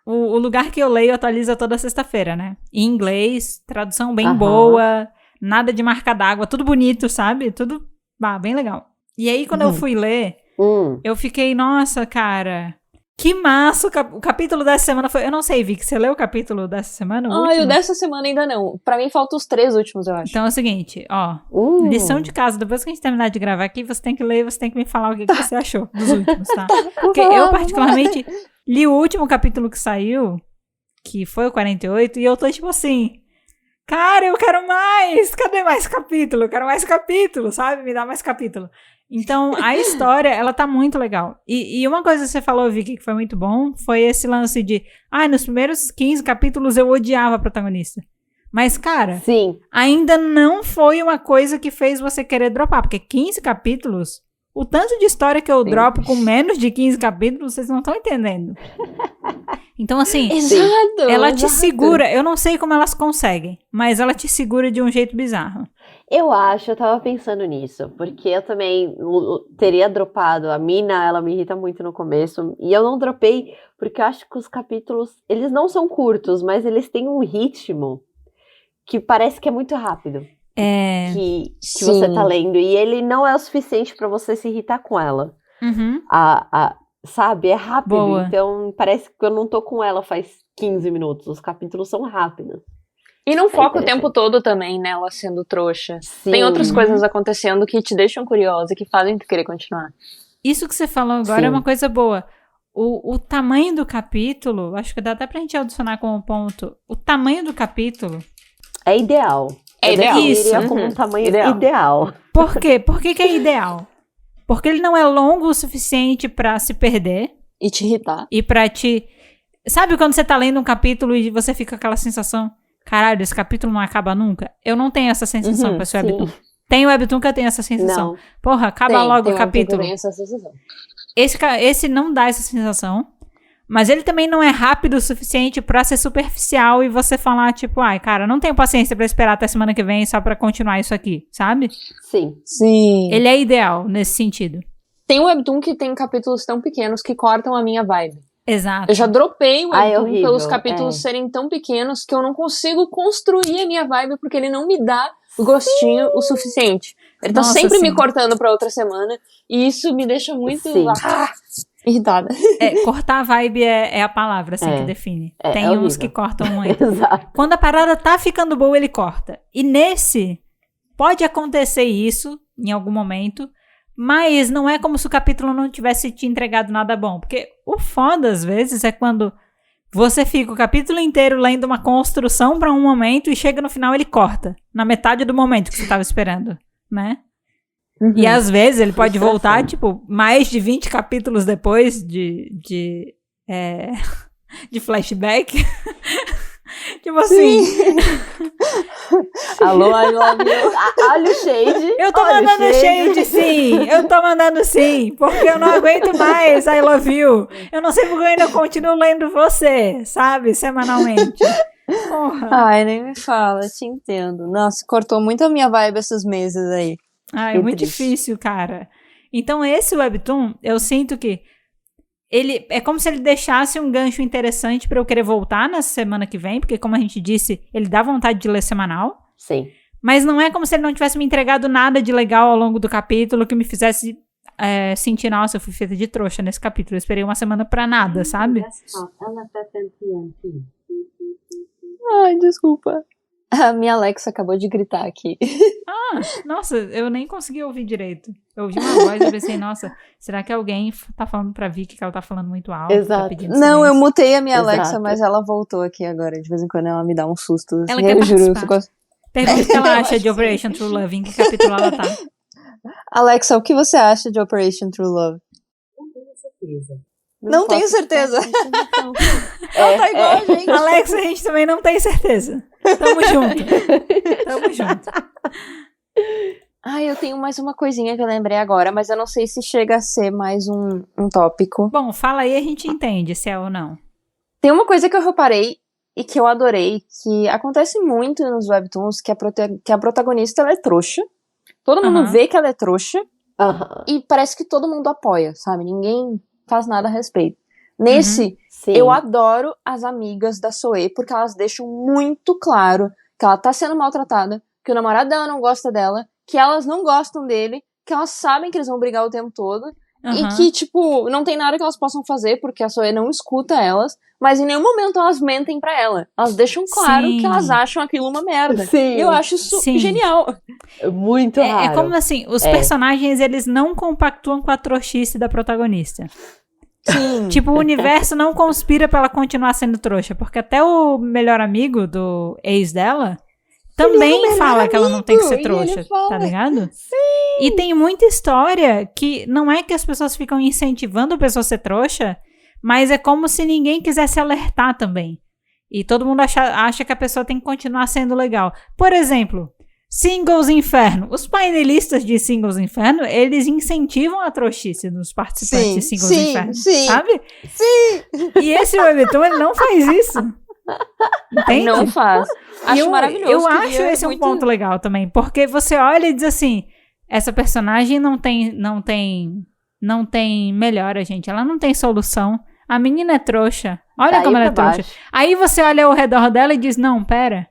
O lugar que eu leio atualiza toda sexta-feira, né? Em inglês, tradução bem boa, nada de marca d'água, tudo bonito, sabe? Tudo bem legal. E aí, quando eu fui ler, eu fiquei, nossa, cara, que massa. O capítulo dessa semana foi... Eu não sei, Vicky, você leu o capítulo dessa semana? O dessa semana ainda não. Pra mim, faltam os 3 últimos, eu acho. Então é o seguinte, ó. Lição de casa. Depois que a gente terminar de gravar aqui, você tem que ler, você tem que me falar o que você achou dos últimos, tá? Porque eu, particularmente, li o último capítulo que saiu, que foi o 48, e eu tô tipo assim... Cara, eu quero mais! Cadê mais capítulo? Eu quero mais capítulo, sabe? Me dá mais capítulo. Então, a história, ela tá muito legal. E uma coisa que você falou, Vicky, que foi muito bom, foi esse lance de... nos primeiros 15 capítulos eu odiava a protagonista. Mas, cara, ainda não foi uma coisa que fez você querer dropar. Porque 15 capítulos, o tanto de história que eu dropo com menos de 15 capítulos, vocês não estão entendendo. Então, assim, ela te segura. Eu não sei como elas conseguem, mas ela te segura de um jeito bizarro. Eu tava pensando nisso, porque eu também teria dropado. A Mina, ela me irrita muito no começo, e eu não dropei, porque eu acho que os capítulos, eles não são curtos, mas eles têm um ritmo que parece que é muito rápido. Que você tá lendo, e ele não é o suficiente pra você se irritar com ela. sabe? É rápido. Boa. Então, parece que eu não tô com ela faz 15 minutos. Os capítulos são rápidos. E não foca o tempo todo também nela sendo trouxa. Sim. Tem outras coisas acontecendo que te deixam curiosa, que fazem tu querer continuar. Isso que você falou agora é uma coisa boa. O tamanho do capítulo, acho que dá até pra gente adicionar como ponto. O tamanho do capítulo... É ideal. É ideal. Isso. Como um tamanho ideal. Por quê? Por que é ideal? Porque ele não é longo o suficiente pra se perder. E te irritar. E pra te... Sabe quando você tá lendo um capítulo e você fica com aquela sensação... Caralho, esse capítulo não acaba nunca? Eu não tenho essa sensação com esse webtoon. Tem webtoon que eu tenho essa sensação. Não. Porra, acaba logo o capítulo. Tem essa sensação. Esse não dá essa sensação. Mas ele também não é rápido o suficiente pra ser superficial e você falar, tipo, ai, cara, não tenho paciência pra esperar até semana que vem só pra continuar isso aqui, sabe? Sim. Ele é ideal nesse sentido. Tem um webtoon que tem capítulos tão pequenos que cortam a minha vibe. Exato. Eu já dropei o webtoon horrível, pelos capítulos serem tão pequenos que eu não consigo construir a minha vibe porque ele não me dá o gostinho o suficiente. Ele tá sempre me cortando pra outra semana e isso me deixa muito irritada. Cortar a vibe é a palavra, assim, que define. Tem uns horrível. que cortam muito. Exato. Quando a parada tá ficando boa, ele corta. E nesse, pode acontecer isso em algum momento, mas não é como se o capítulo não tivesse te entregado nada bom. Porque o foda, às vezes, é quando você fica o capítulo inteiro lendo uma construção pra um momento e chega no final ele corta. Na metade do momento que você tava esperando, né? E às vezes ele pode voltar, tipo, mais de 20 capítulos depois de flashback. Tipo assim. Alô, I love you. Olha o shade. Eu tô mandando shade, sim. Eu tô mandando sim. Porque eu não aguento mais I love you. Eu não sei porque eu ainda continuo lendo você, sabe? Semanalmente. Porra. Ai, nem me fala, te entendo. Nossa, cortou muito a minha vibe esses meses aí. É muito difícil, cara. Então esse webtoon, eu sinto que ele é como se ele deixasse um gancho interessante pra eu querer voltar na semana que vem, porque como a gente disse, ele dá vontade de ler semanal. Sim. Mas não é como se ele não tivesse me entregado nada de legal ao longo do capítulo que me fizesse sentir, nossa, eu fui feita de trouxa nesse capítulo. Eu esperei uma semana pra nada, sabe? Ai, desculpa. A minha Alexa acabou de gritar aqui. Nossa, eu nem consegui ouvir direito. Eu ouvi uma voz e pensei, nossa, será que alguém tá falando pra Vicky que ela tá falando muito alto? Exato. Tá Não, eu mutei a minha Alexa, mas ela voltou aqui agora. De vez em quando ela me dá um susto. Ela quer participar. Pergunta o que ela acha de Operation True Love, em que capítulo ela tá. Alexa, o que você acha de Operation True Love? Não tenho certeza. Não tenho certeza. Ela tá igual a gente. Alexa, a gente também não tem certeza. Tamo junto. Ai, eu tenho mais uma coisinha que eu lembrei agora, mas eu não sei se chega a ser mais um tópico. Bom, fala aí, a gente entende se é ou não. Tem uma coisa que eu reparei e que eu adorei, que acontece muito nos webtoons, que a protagonista ela é trouxa. Todo mundo vê que ela é trouxa e parece que todo mundo apoia, sabe? Ninguém faz nada a respeito. Nesse, eu adoro as amigas da Soe, porque elas deixam muito claro que ela tá sendo maltratada, que o namorado dela não gosta dela, que elas não gostam dele, que elas sabem que eles vão brigar o tempo todo, e que, tipo, não tem nada que elas possam fazer, porque a Soe não escuta elas, mas em nenhum momento elas mentem pra ela. Elas deixam claro que elas acham aquilo uma merda. Sim. E eu acho isso genial. Muito raro. É como assim, os personagens, eles não compactuam com a trouxice da protagonista. Sim. Tipo, o universo não conspira pra ela continuar sendo trouxa, porque até o melhor amigo do ex dela também fala que ela não tem que ser trouxa, tá ligado? Sim. E tem muita história que não é que as pessoas ficam incentivando a pessoa a ser trouxa, mas é como se ninguém quisesse alertar também. E todo mundo acha que a pessoa tem que continuar sendo legal. Por exemplo, Singles Inferno. Os painelistas de Singles Inferno, eles incentivam a trouxice dos participantes de Singles Inferno, sabe? Sim! E esse webtoon, ele não faz isso. Entende? Não faz. Acho maravilhoso. Eu acho esse um ponto legal também, porque você olha e diz assim, essa personagem não tem melhora, gente. Ela não tem solução. A menina é trouxa. Olha como ela é trouxa. Aí você olha ao redor dela e diz, não, pera.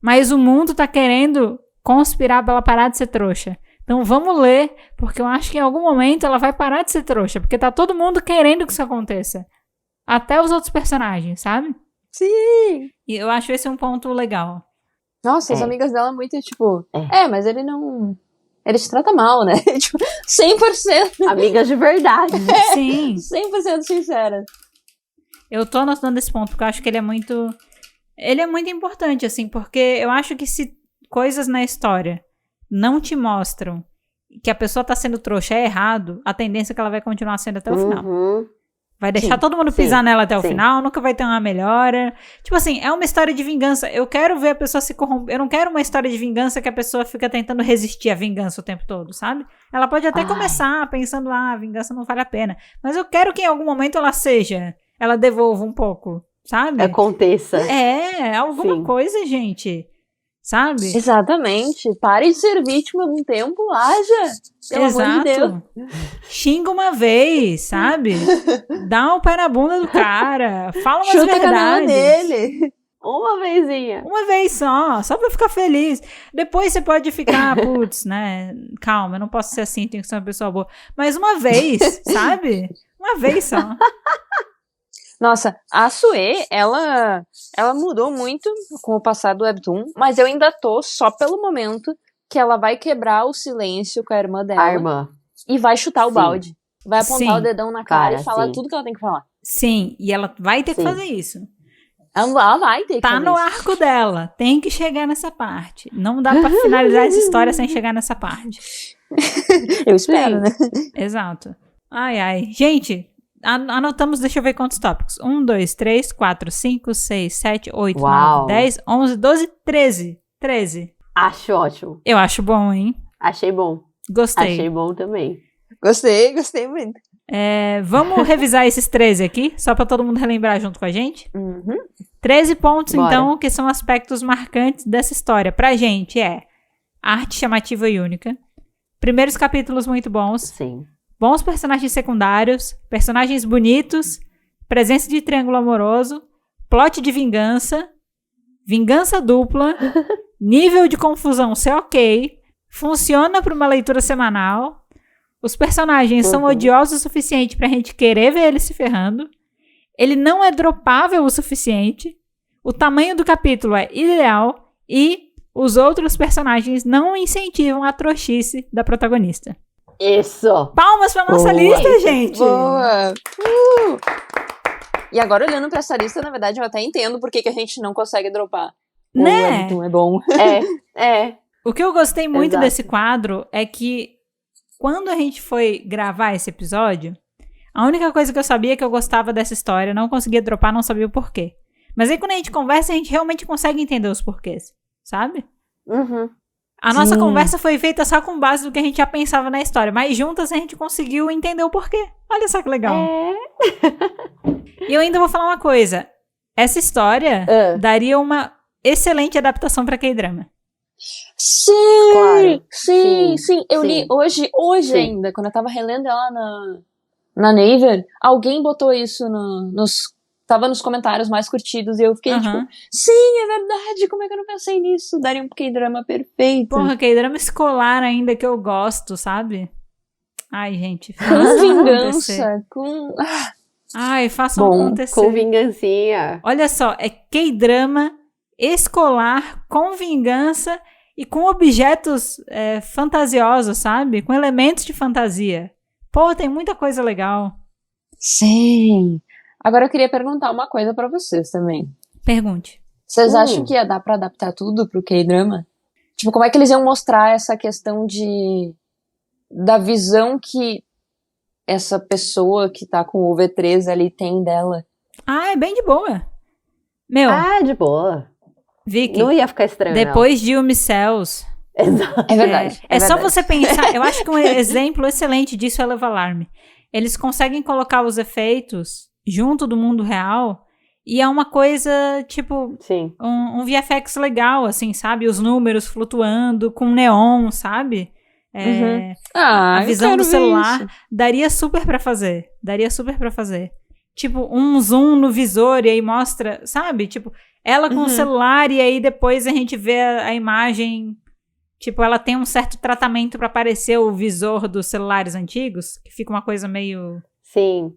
Mas o mundo tá querendo conspirar pra ela parar de ser trouxa. Então vamos ler, porque eu acho que em algum momento ela vai parar de ser trouxa, porque tá todo mundo querendo que isso aconteça. Até os outros personagens, sabe? Sim! E eu acho esse um ponto legal. Nossa, as amigas dela muito, tipo... mas ele não... Ele te trata mal, né? Tipo, 100%. Amigas de verdade. Sim. 100% sincera. Eu tô anotando esse ponto, porque eu acho que ele é muito importante, assim, porque eu acho que se coisas na história não te mostram que a pessoa tá sendo trouxa é errado, a tendência é que ela vai continuar sendo até o final. Vai deixar todo mundo pisar nela até o final, nunca vai ter uma melhora. Tipo assim, é uma história de vingança. Eu quero ver a pessoa se corromper. Eu não quero uma história de vingança que a pessoa fica tentando resistir à vingança o tempo todo, sabe? Ela pode até começar pensando, a vingança não vale a pena. Mas eu quero que em algum momento ela devolva um pouco, sabe? Aconteça. Alguma coisa, gente. Sabe? Exatamente. Pare de ser vítima de um tempo, haja. Pelo amor de Deus. Xinga uma vez, sabe? Dá um pé na bunda do cara. Fala umas verdades. Chuta a canela dele. Uma vezinha. Uma vez só pra ficar feliz. Depois você pode ficar, putz, né? Calma, eu não posso ser assim, tenho que ser uma pessoa boa. Mas uma vez, sabe? Uma vez só. Nossa, a Sue, ela mudou muito com o passar do Webtoon, mas eu ainda tô só pelo momento que ela vai quebrar o silêncio com a irmã dela. A irmã. E vai chutar o balde. Vai apontar o dedão na cara e falar tudo que ela tem que falar. Sim, e ela vai ter que fazer isso. Ela vai ter que fazer isso. Tá no arco dela, tem que chegar nessa parte. Não dá pra finalizar essa história sem chegar nessa parte. Eu espero, né? Exato. Ai. Gente... Anotamos, deixa eu ver quantos tópicos. 1, 2, 3, 4, 5, 6, 7, 8, 9, 10, 11, 12, 13. 13. Acho ótimo. Eu acho bom, hein? Achei bom. Gostei. Achei bom também. Gostei muito. Vamos revisar esses 13 aqui, só pra todo mundo relembrar junto com a gente? 13 pontos, então, que são aspectos marcantes dessa história. Pra gente arte chamativa e única. Primeiros capítulos muito bons. Sim. Bons personagens secundários, personagens bonitos, presença de triângulo amoroso, plot de vingança, vingança dupla, nível de confusão ser ok, funciona para uma leitura semanal, os personagens são odiosos o suficiente pra gente querer ver eles se ferrando, ele não é dropável o suficiente, o tamanho do capítulo é ideal e os outros personagens não incentivam a trouxice da protagonista. Isso! Palmas pra nossa lista, gente! Boa! E agora, olhando pra essa lista, na verdade, eu até entendo por que a gente não consegue dropar. Né? Então é bom. O que eu gostei muito desse quadro é que quando a gente foi gravar esse episódio, a única coisa que eu sabia é que eu gostava dessa história, não conseguia dropar, não sabia o porquê. Mas aí quando a gente conversa, a gente realmente consegue entender os porquês, sabe? A nossa conversa foi feita só com base do que a gente já pensava na história, mas juntas a gente conseguiu entender o porquê. Olha só que legal. E eu ainda vou falar uma coisa. Essa história daria uma excelente adaptação pra K-drama. Sim! Claro. Sim. Eu li hoje ainda, quando eu tava relendo ela na Naver, alguém botou isso tava nos comentários mais curtidos e eu fiquei tipo, sim, é verdade, como é que eu não pensei nisso? Daria um K-drama perfeito. Porra, K-drama escolar ainda que eu gosto, sabe? Ai, gente, com vingança, com... Ai, façam acontecer. Com vingancinha. Olha só, é K-drama escolar com vingança e com objetos fantasiosos, sabe? Com elementos de fantasia. Pô, tem muita coisa legal. Sim. Agora eu queria perguntar uma coisa pra vocês também. Pergunte. Vocês acham que ia dar pra adaptar tudo pro K-drama? Tipo, como é que eles iam mostrar essa questão da visão que essa pessoa que tá com o V3 ali tem dela? Ah, é bem de boa. Meu. Ah, de boa. Vicky. Não ia ficar estranho, depois de Yumi Cells. Exato. É verdade. É só você pensar. Eu acho que um exemplo excelente disso é Love Alarm. Eles conseguem colocar os efeitos junto do mundo real e é uma coisa, tipo, um VFX legal, assim, sabe? Os números flutuando com neon, sabe? A visão do celular daria super pra fazer. Tipo, um zoom no visor e aí mostra, sabe? Tipo, ela com o celular e aí depois a gente vê a imagem Tipo, ela tem um certo tratamento pra parecer o visor dos celulares antigos, que fica uma coisa meio... Sim.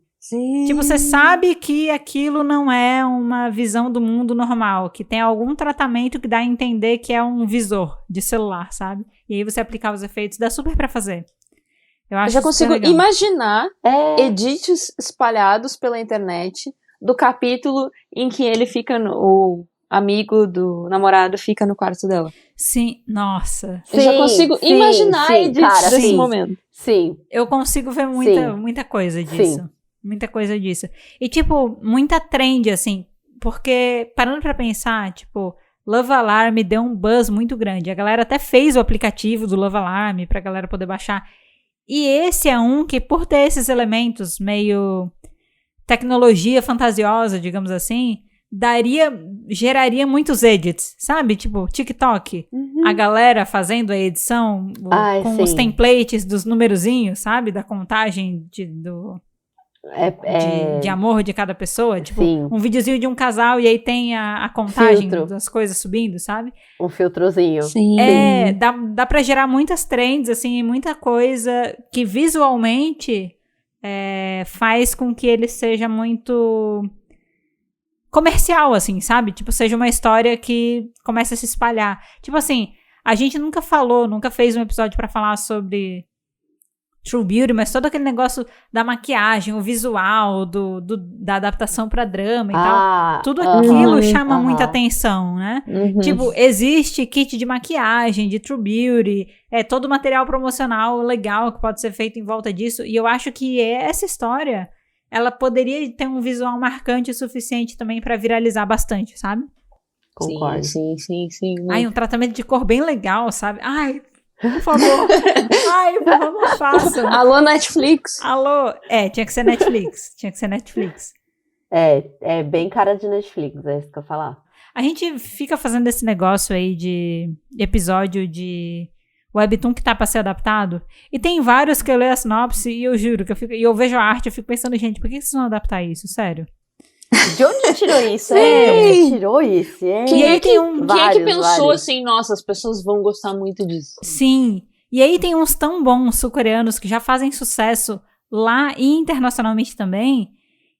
Tipo, você sabe que aquilo não é uma visão do mundo normal, que tem algum tratamento que dá a entender que é um visor de celular, sabe? E aí você aplicar os efeitos, dá super pra fazer. Eu já consigo imaginar edits espalhados pela internet do capítulo em que ele fica o amigo do namorado fica no quarto dela. Sim, nossa. Eu já consigo imaginar edits desse momento. Sim. Eu consigo ver muita coisa disso. Muita coisa disso. E, tipo, muita trend, assim, porque, parando pra pensar, tipo, Love Alarm deu um buzz muito grande. A galera até fez o aplicativo do Love Alarm pra galera poder baixar. E esse é um que, por ter esses elementos meio tecnologia fantasiosa, digamos assim, geraria muitos edits, sabe? Tipo, TikTok. A galera fazendo a edição com os templates dos numerozinhos, sabe? Da contagem de amor de cada pessoa. Tipo, um videozinho de um casal e aí tem a contagem das coisas subindo, sabe? Um filtrozinho. Sim. Dá pra gerar muitas trends, assim, muita coisa que visualmente faz com que ele seja muito comercial, assim, sabe? Tipo, seja uma história que comece a se espalhar. Tipo assim, a gente nunca fez um episódio pra falar sobre True Beauty, mas todo aquele negócio da maquiagem, o visual, da adaptação pra drama e tal, tudo aquilo chama muita atenção, né? Tipo, existe kit de maquiagem, de True Beauty, todo material promocional legal que pode ser feito em volta disso, e eu acho que essa história, ela poderia ter um visual marcante o suficiente também pra viralizar bastante, sabe? Concordo. Sim. Ai, um tratamento de cor bem legal, sabe? Ai, por favor. Ai, por favor, façam. Alô, Netflix. Alô. Tinha que ser Netflix. É bem cara de Netflix, é isso que eu ia falar. A gente fica fazendo esse negócio aí de episódio de Webtoon que tá pra ser adaptado. E tem vários que eu leio a sinopse e eu juro que eu vejo a arte, eu fico pensando, gente, por que vocês vão adaptar isso? Sério. De onde você tirou isso? Você tirou isso? Quem é que pensou assim, nossa, as pessoas vão gostar muito disso? Sim. E aí tem uns tão bons sul-coreanos que já fazem sucesso lá e internacionalmente também.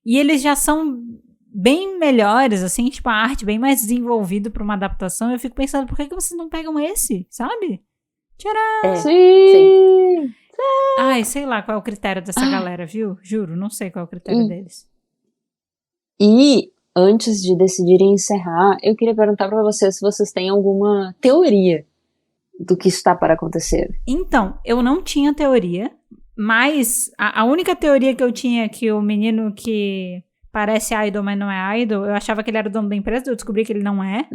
E eles já são bem melhores, assim, tipo, a arte bem mais desenvolvida pra uma adaptação. Eu fico pensando, por que vocês não pegam esse, sabe? Tcharam! Sim! Ai, sei lá qual é o critério dessa galera, viu? Juro, não sei qual é o critério deles. E, antes de decidirem encerrar, eu queria perguntar pra vocês se vocês têm alguma teoria do que está para acontecer. Então, eu não tinha teoria, mas a única teoria que eu tinha é que o menino que parece idol, mas não é idol, eu achava que ele era o dono da empresa, eu descobri que ele não é.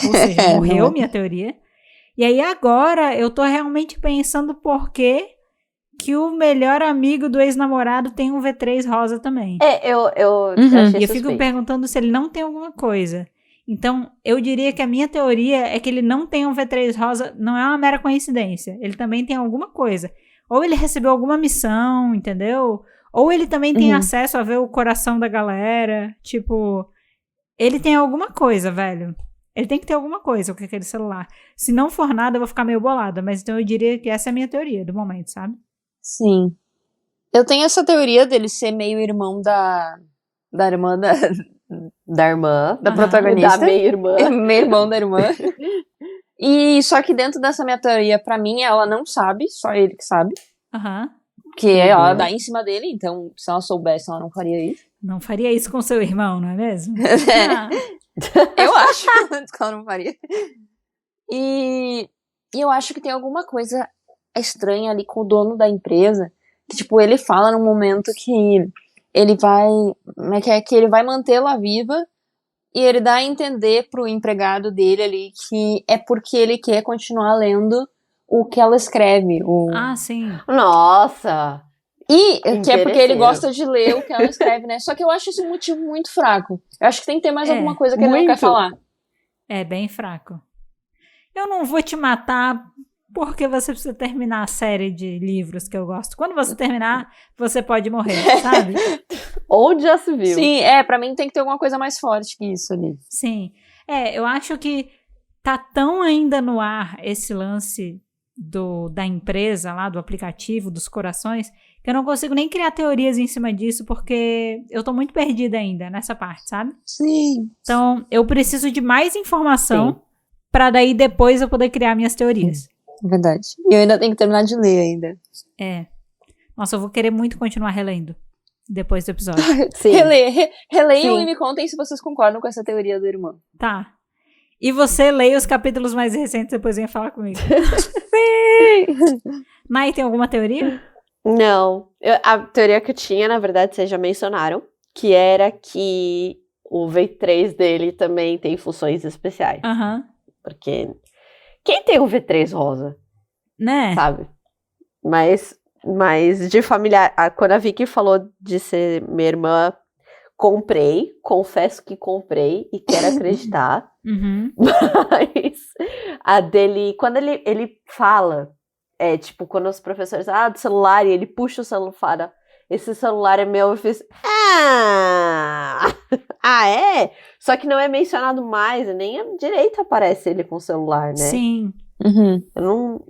Ou seja, morreu minha teoria. E aí agora eu tô realmente pensando por que o melhor amigo do ex-namorado tem um V3 rosa também. Eu achei E eu fico perguntando se ele não tem alguma coisa. Então, eu diria que a minha teoria é que ele não tem um V3 rosa, não é uma mera coincidência. Ele também tem alguma coisa. Ou ele recebeu alguma missão, entendeu? Ou ele também tem acesso a ver o coração da galera. Tipo, ele tem alguma coisa, velho. Ele tem que ter alguma coisa com aquele celular. Se não for nada, eu vou ficar meio bolada. Mas então eu diria que essa é a minha teoria do momento, sabe? Sim. Eu tenho essa teoria dele ser meio irmão da irmã da protagonista. Da meia-irmã. Meio irmão da irmã. E só que dentro dessa minha teoria, pra mim, ela não sabe, só ele que sabe. Que ela dá em cima dele, então se ela soubesse, ela não faria isso. Não faria isso com seu irmão, não é mesmo? Eu acho que ela não faria. E eu acho que tem alguma coisa estranha ali com o dono da empresa, que tipo, ele fala num momento que ele vai, que ele vai mantê-la viva, e ele dá a entender pro empregado dele ali que é porque ele quer continuar lendo o que ela escreve. Sim. Nossa! E que é porque ele gosta de ler o que ela escreve, né? Só que eu acho esse motivo muito fraco. Eu acho que tem que ter mais alguma coisa que ele não quer falar. É bem fraco. Eu não vou te matar porque você precisa terminar a série de livros que eu gosto. Quando você terminar, você pode morrer, sabe? Onde já se viu. Sim, pra mim tem que ter alguma coisa mais forte que isso ali. Sim. Eu acho que tá tão ainda no ar esse lance da empresa lá, do aplicativo, dos corações, que eu não consigo nem criar teorias em cima disso, porque eu tô muito perdida ainda nessa parte, sabe? Sim. Então, eu preciso de mais informação pra daí depois eu poder criar minhas teorias. Verdade. E eu ainda tenho que terminar de ler ainda. Nossa, eu vou querer muito continuar relendo depois do episódio. Sim. Releiam Sim. e me contem se vocês concordam com essa teoria do irmão. Tá. E você leia os capítulos mais recentes e depois vem falar comigo. Sim! Nai, tem alguma teoria? Não. A teoria que eu tinha, na verdade, vocês já mencionaram, que era que o V3 dele também tem funções especiais. Aham. Porque quem tem um V3 rosa, Né? sabe? Mas de familiar... Quando a Vicky falou de ser minha irmã, confesso que comprei e quero acreditar. Uhum. Mas a dele, quando ele fala, tipo, quando os professores, do celular, e ele puxa o celular, fala, esse celular é meu, eu fiz, é? Só que não é mencionado mais, nem direito aparece ele com o celular, né? Sim. Uhum. Eu não...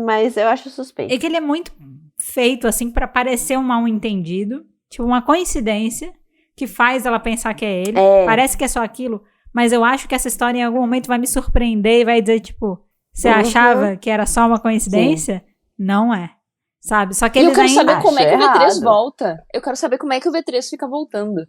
mas eu acho suspeito. É que ele é muito feito, assim, pra parecer um mal-entendido. Tipo, uma coincidência que faz ela pensar que é ele. Parece que é só aquilo, mas eu acho que essa história em algum momento vai me surpreender e vai dizer, tipo, você achava que era só uma coincidência? Sim. Não é. Sabe? Só que E eles eu quero saber como é que o V3 errado. volta. Eu quero saber como é que o V3 fica voltando.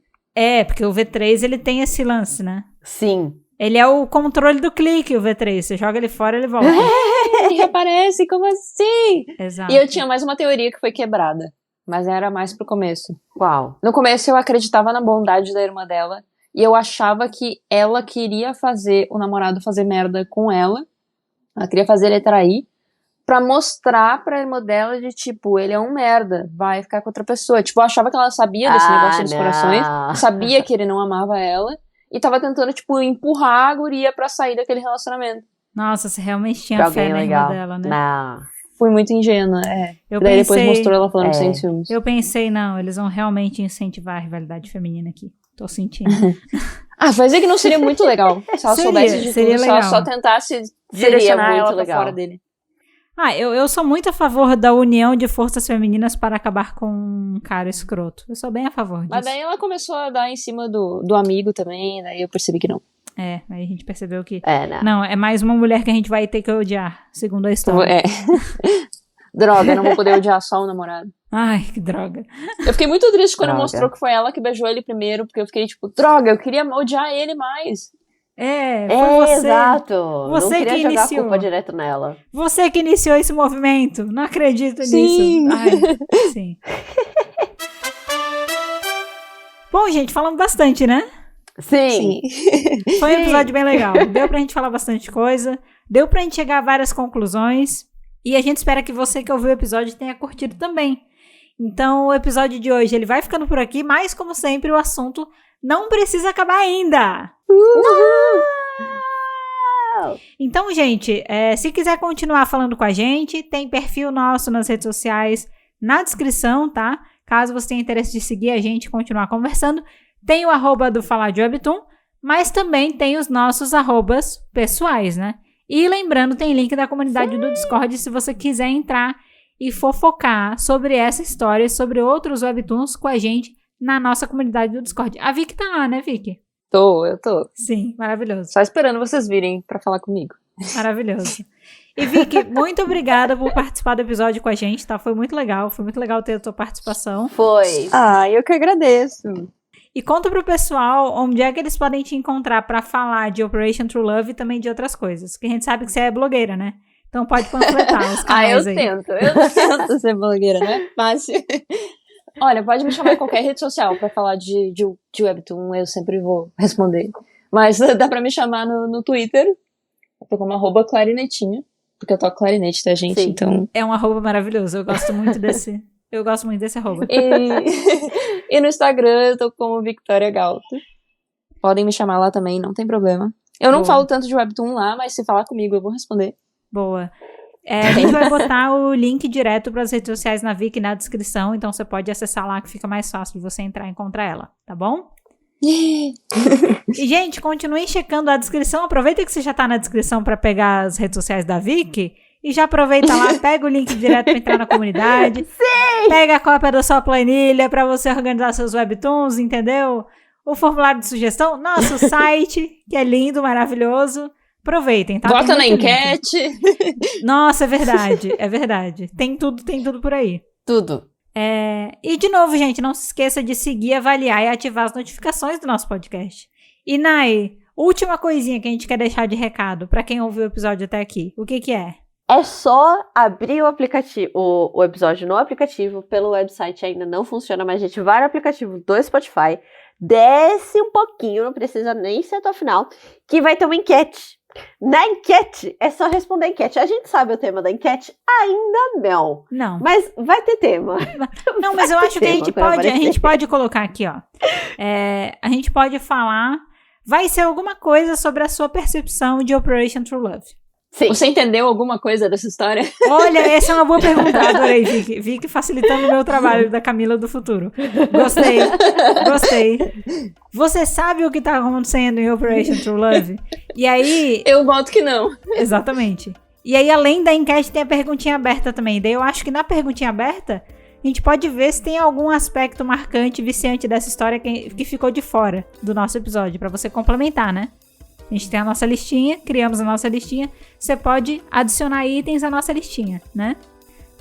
Porque o V3, ele tem esse lance, né? Sim. Ele é o controle do clique, o V3. Você joga ele fora, ele volta. Ele reaparece, como assim? Exato. E eu tinha mais uma teoria que foi quebrada. Mas era mais pro começo. Qual? No começo eu acreditava na bondade da irmã dela. E eu achava que ela queria fazer o namorado fazer merda com ela. Ela queria fazer ele trair. Pra mostrar pra irmã dela de, tipo, ele é um merda. Vai ficar com outra pessoa. Tipo, eu achava que ela sabia desse negócio dos corações. Sabia que ele não amava ela. E tava tentando, tipo, empurrar a guria pra sair daquele relacionamento. Nossa, você realmente tinha fé na irmã dela, né? Não. Fui muito ingênua, Daí depois mostrou ela falando sem ciúmes. Eu pensei, não, eles vão realmente incentivar a rivalidade feminina aqui. Tô sentindo. Mas é que não seria muito legal se ela soubesse de tudo, se ela só tentasse direcionar ela pra fora dele. Eu sou muito a favor da união de forças femininas para acabar com um cara escroto. Eu sou bem a favor disso. Mas daí ela começou a dar em cima do amigo também, daí eu percebi que não. Aí a gente percebeu que... Não, é mais uma mulher que a gente vai ter que odiar, segundo a história. Droga, eu não vou poder odiar só o namorado. Ai, que droga. Eu fiquei muito triste quando mostrou que foi ela que beijou ele primeiro, porque eu fiquei tipo, droga, eu queria odiar ele mais. Foi você. Exato. Você não queria que jogar iniciou. A culpa direto nela. Você que iniciou esse movimento. Não acredito Sim. nisso. Ai, sim. Bom, gente, falamos bastante, né? Sim. Foi um episódio bem legal. Deu pra gente falar bastante coisa. Deu pra gente chegar a várias conclusões. E a gente espera que você que ouviu o episódio tenha curtido também. Então, o episódio de hoje, ele vai ficando por aqui. Mas, como sempre, o assunto não precisa acabar ainda. Então, gente, se quiser continuar falando com a gente, tem perfil nosso nas redes sociais na descrição, tá? Caso você tenha interesse de seguir a gente e continuar conversando, tem o @ do Falar de Webtoon, mas também tem os nossos arrobas pessoais, né? E lembrando, tem link da comunidade do Discord se você quiser entrar e fofocar sobre essa história e sobre outros Webtoons com a gente na nossa comunidade do Discord. A Vicky tá lá, né, Vicky? Eu tô. Sim, maravilhoso. Só esperando vocês virem pra falar comigo. Maravilhoso. E Vicky, muito obrigada por participar do episódio com a gente, tá? Foi muito legal ter a tua participação. Foi. Eu que agradeço. E conta pro pessoal onde é que eles podem te encontrar pra falar de Operation True Love e também de outras coisas. Porque a gente sabe que você é blogueira, né? Então pode panfletar os canais aí. Eu tento ser blogueira, né? Fácil. Olha, pode me chamar em qualquer rede social pra falar de Webtoon, eu sempre vou responder. Mas dá pra me chamar no Twitter, como @clarinetinha, porque eu toco clarinete, tá, gente? Sim. Então... É um arroba maravilhoso, eu gosto muito desse arroba. E no Instagram eu tô como Victoria Galto. Podem me chamar lá também, não tem problema. Eu não falo tanto de Webtoon lá, mas se falar comigo eu vou responder. Boa. A gente vai botar o link direto para as redes sociais na Vicky na descrição, então você pode acessar lá que fica mais fácil de você entrar e encontrar ela, tá bom? E, gente, continuem checando a descrição. Aproveita que você já tá na descrição para pegar as redes sociais da Vicky e já aproveita lá, pega o link direto pra entrar na comunidade. Sim! Pega a cópia da sua planilha pra você organizar seus webtoons, entendeu? O formulário de sugestão, nosso site, que é lindo, maravilhoso. Aproveitem, tá? Bota na enquete. Nossa, é verdade. Tem tudo por aí. Tudo. E de novo, gente, não se esqueça de seguir, avaliar e ativar as notificações do nosso podcast. E Nai, última coisinha que a gente quer deixar de recado pra quem ouviu o episódio até aqui. O que é? É só abrir o aplicativo, o episódio no aplicativo, pelo website ainda não funciona, mas a gente vai no aplicativo do Spotify, desce um pouquinho, não precisa nem ser até o final, que vai ter uma enquete. Na enquete, é só responder a enquete. A gente sabe o tema da enquete? Ainda não. Não. Mas vai ter tema. Não, mas eu acho que a gente pode colocar aqui, ó. A gente pode falar, vai ser alguma coisa sobre a sua percepção de Operation True Love. Sim. Você entendeu alguma coisa dessa história? Olha, essa é uma boa pergunta. Adorei, Vicky. Vicky facilitando o meu trabalho da Camila do futuro. Gostei. Você sabe o que tá acontecendo em Operation True Love? E aí... Eu voto que não. Exatamente. E aí, além da enquete, tem a perguntinha aberta também. Daí eu acho que na perguntinha aberta, a gente pode ver se tem algum aspecto marcante, viciante dessa história que ficou de fora do nosso episódio, pra você complementar, né? A gente tem a nossa listinha, criamos a nossa listinha. Você pode adicionar itens à nossa listinha, né?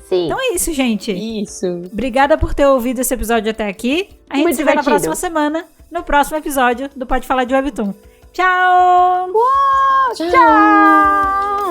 Sim. Então é isso, gente. Isso. Obrigada por ter ouvido esse episódio até aqui. A gente Muito se vê na divertido. próxima semana, no próximo episódio do Pode Falar de Webtoon. Tchau! Tchau!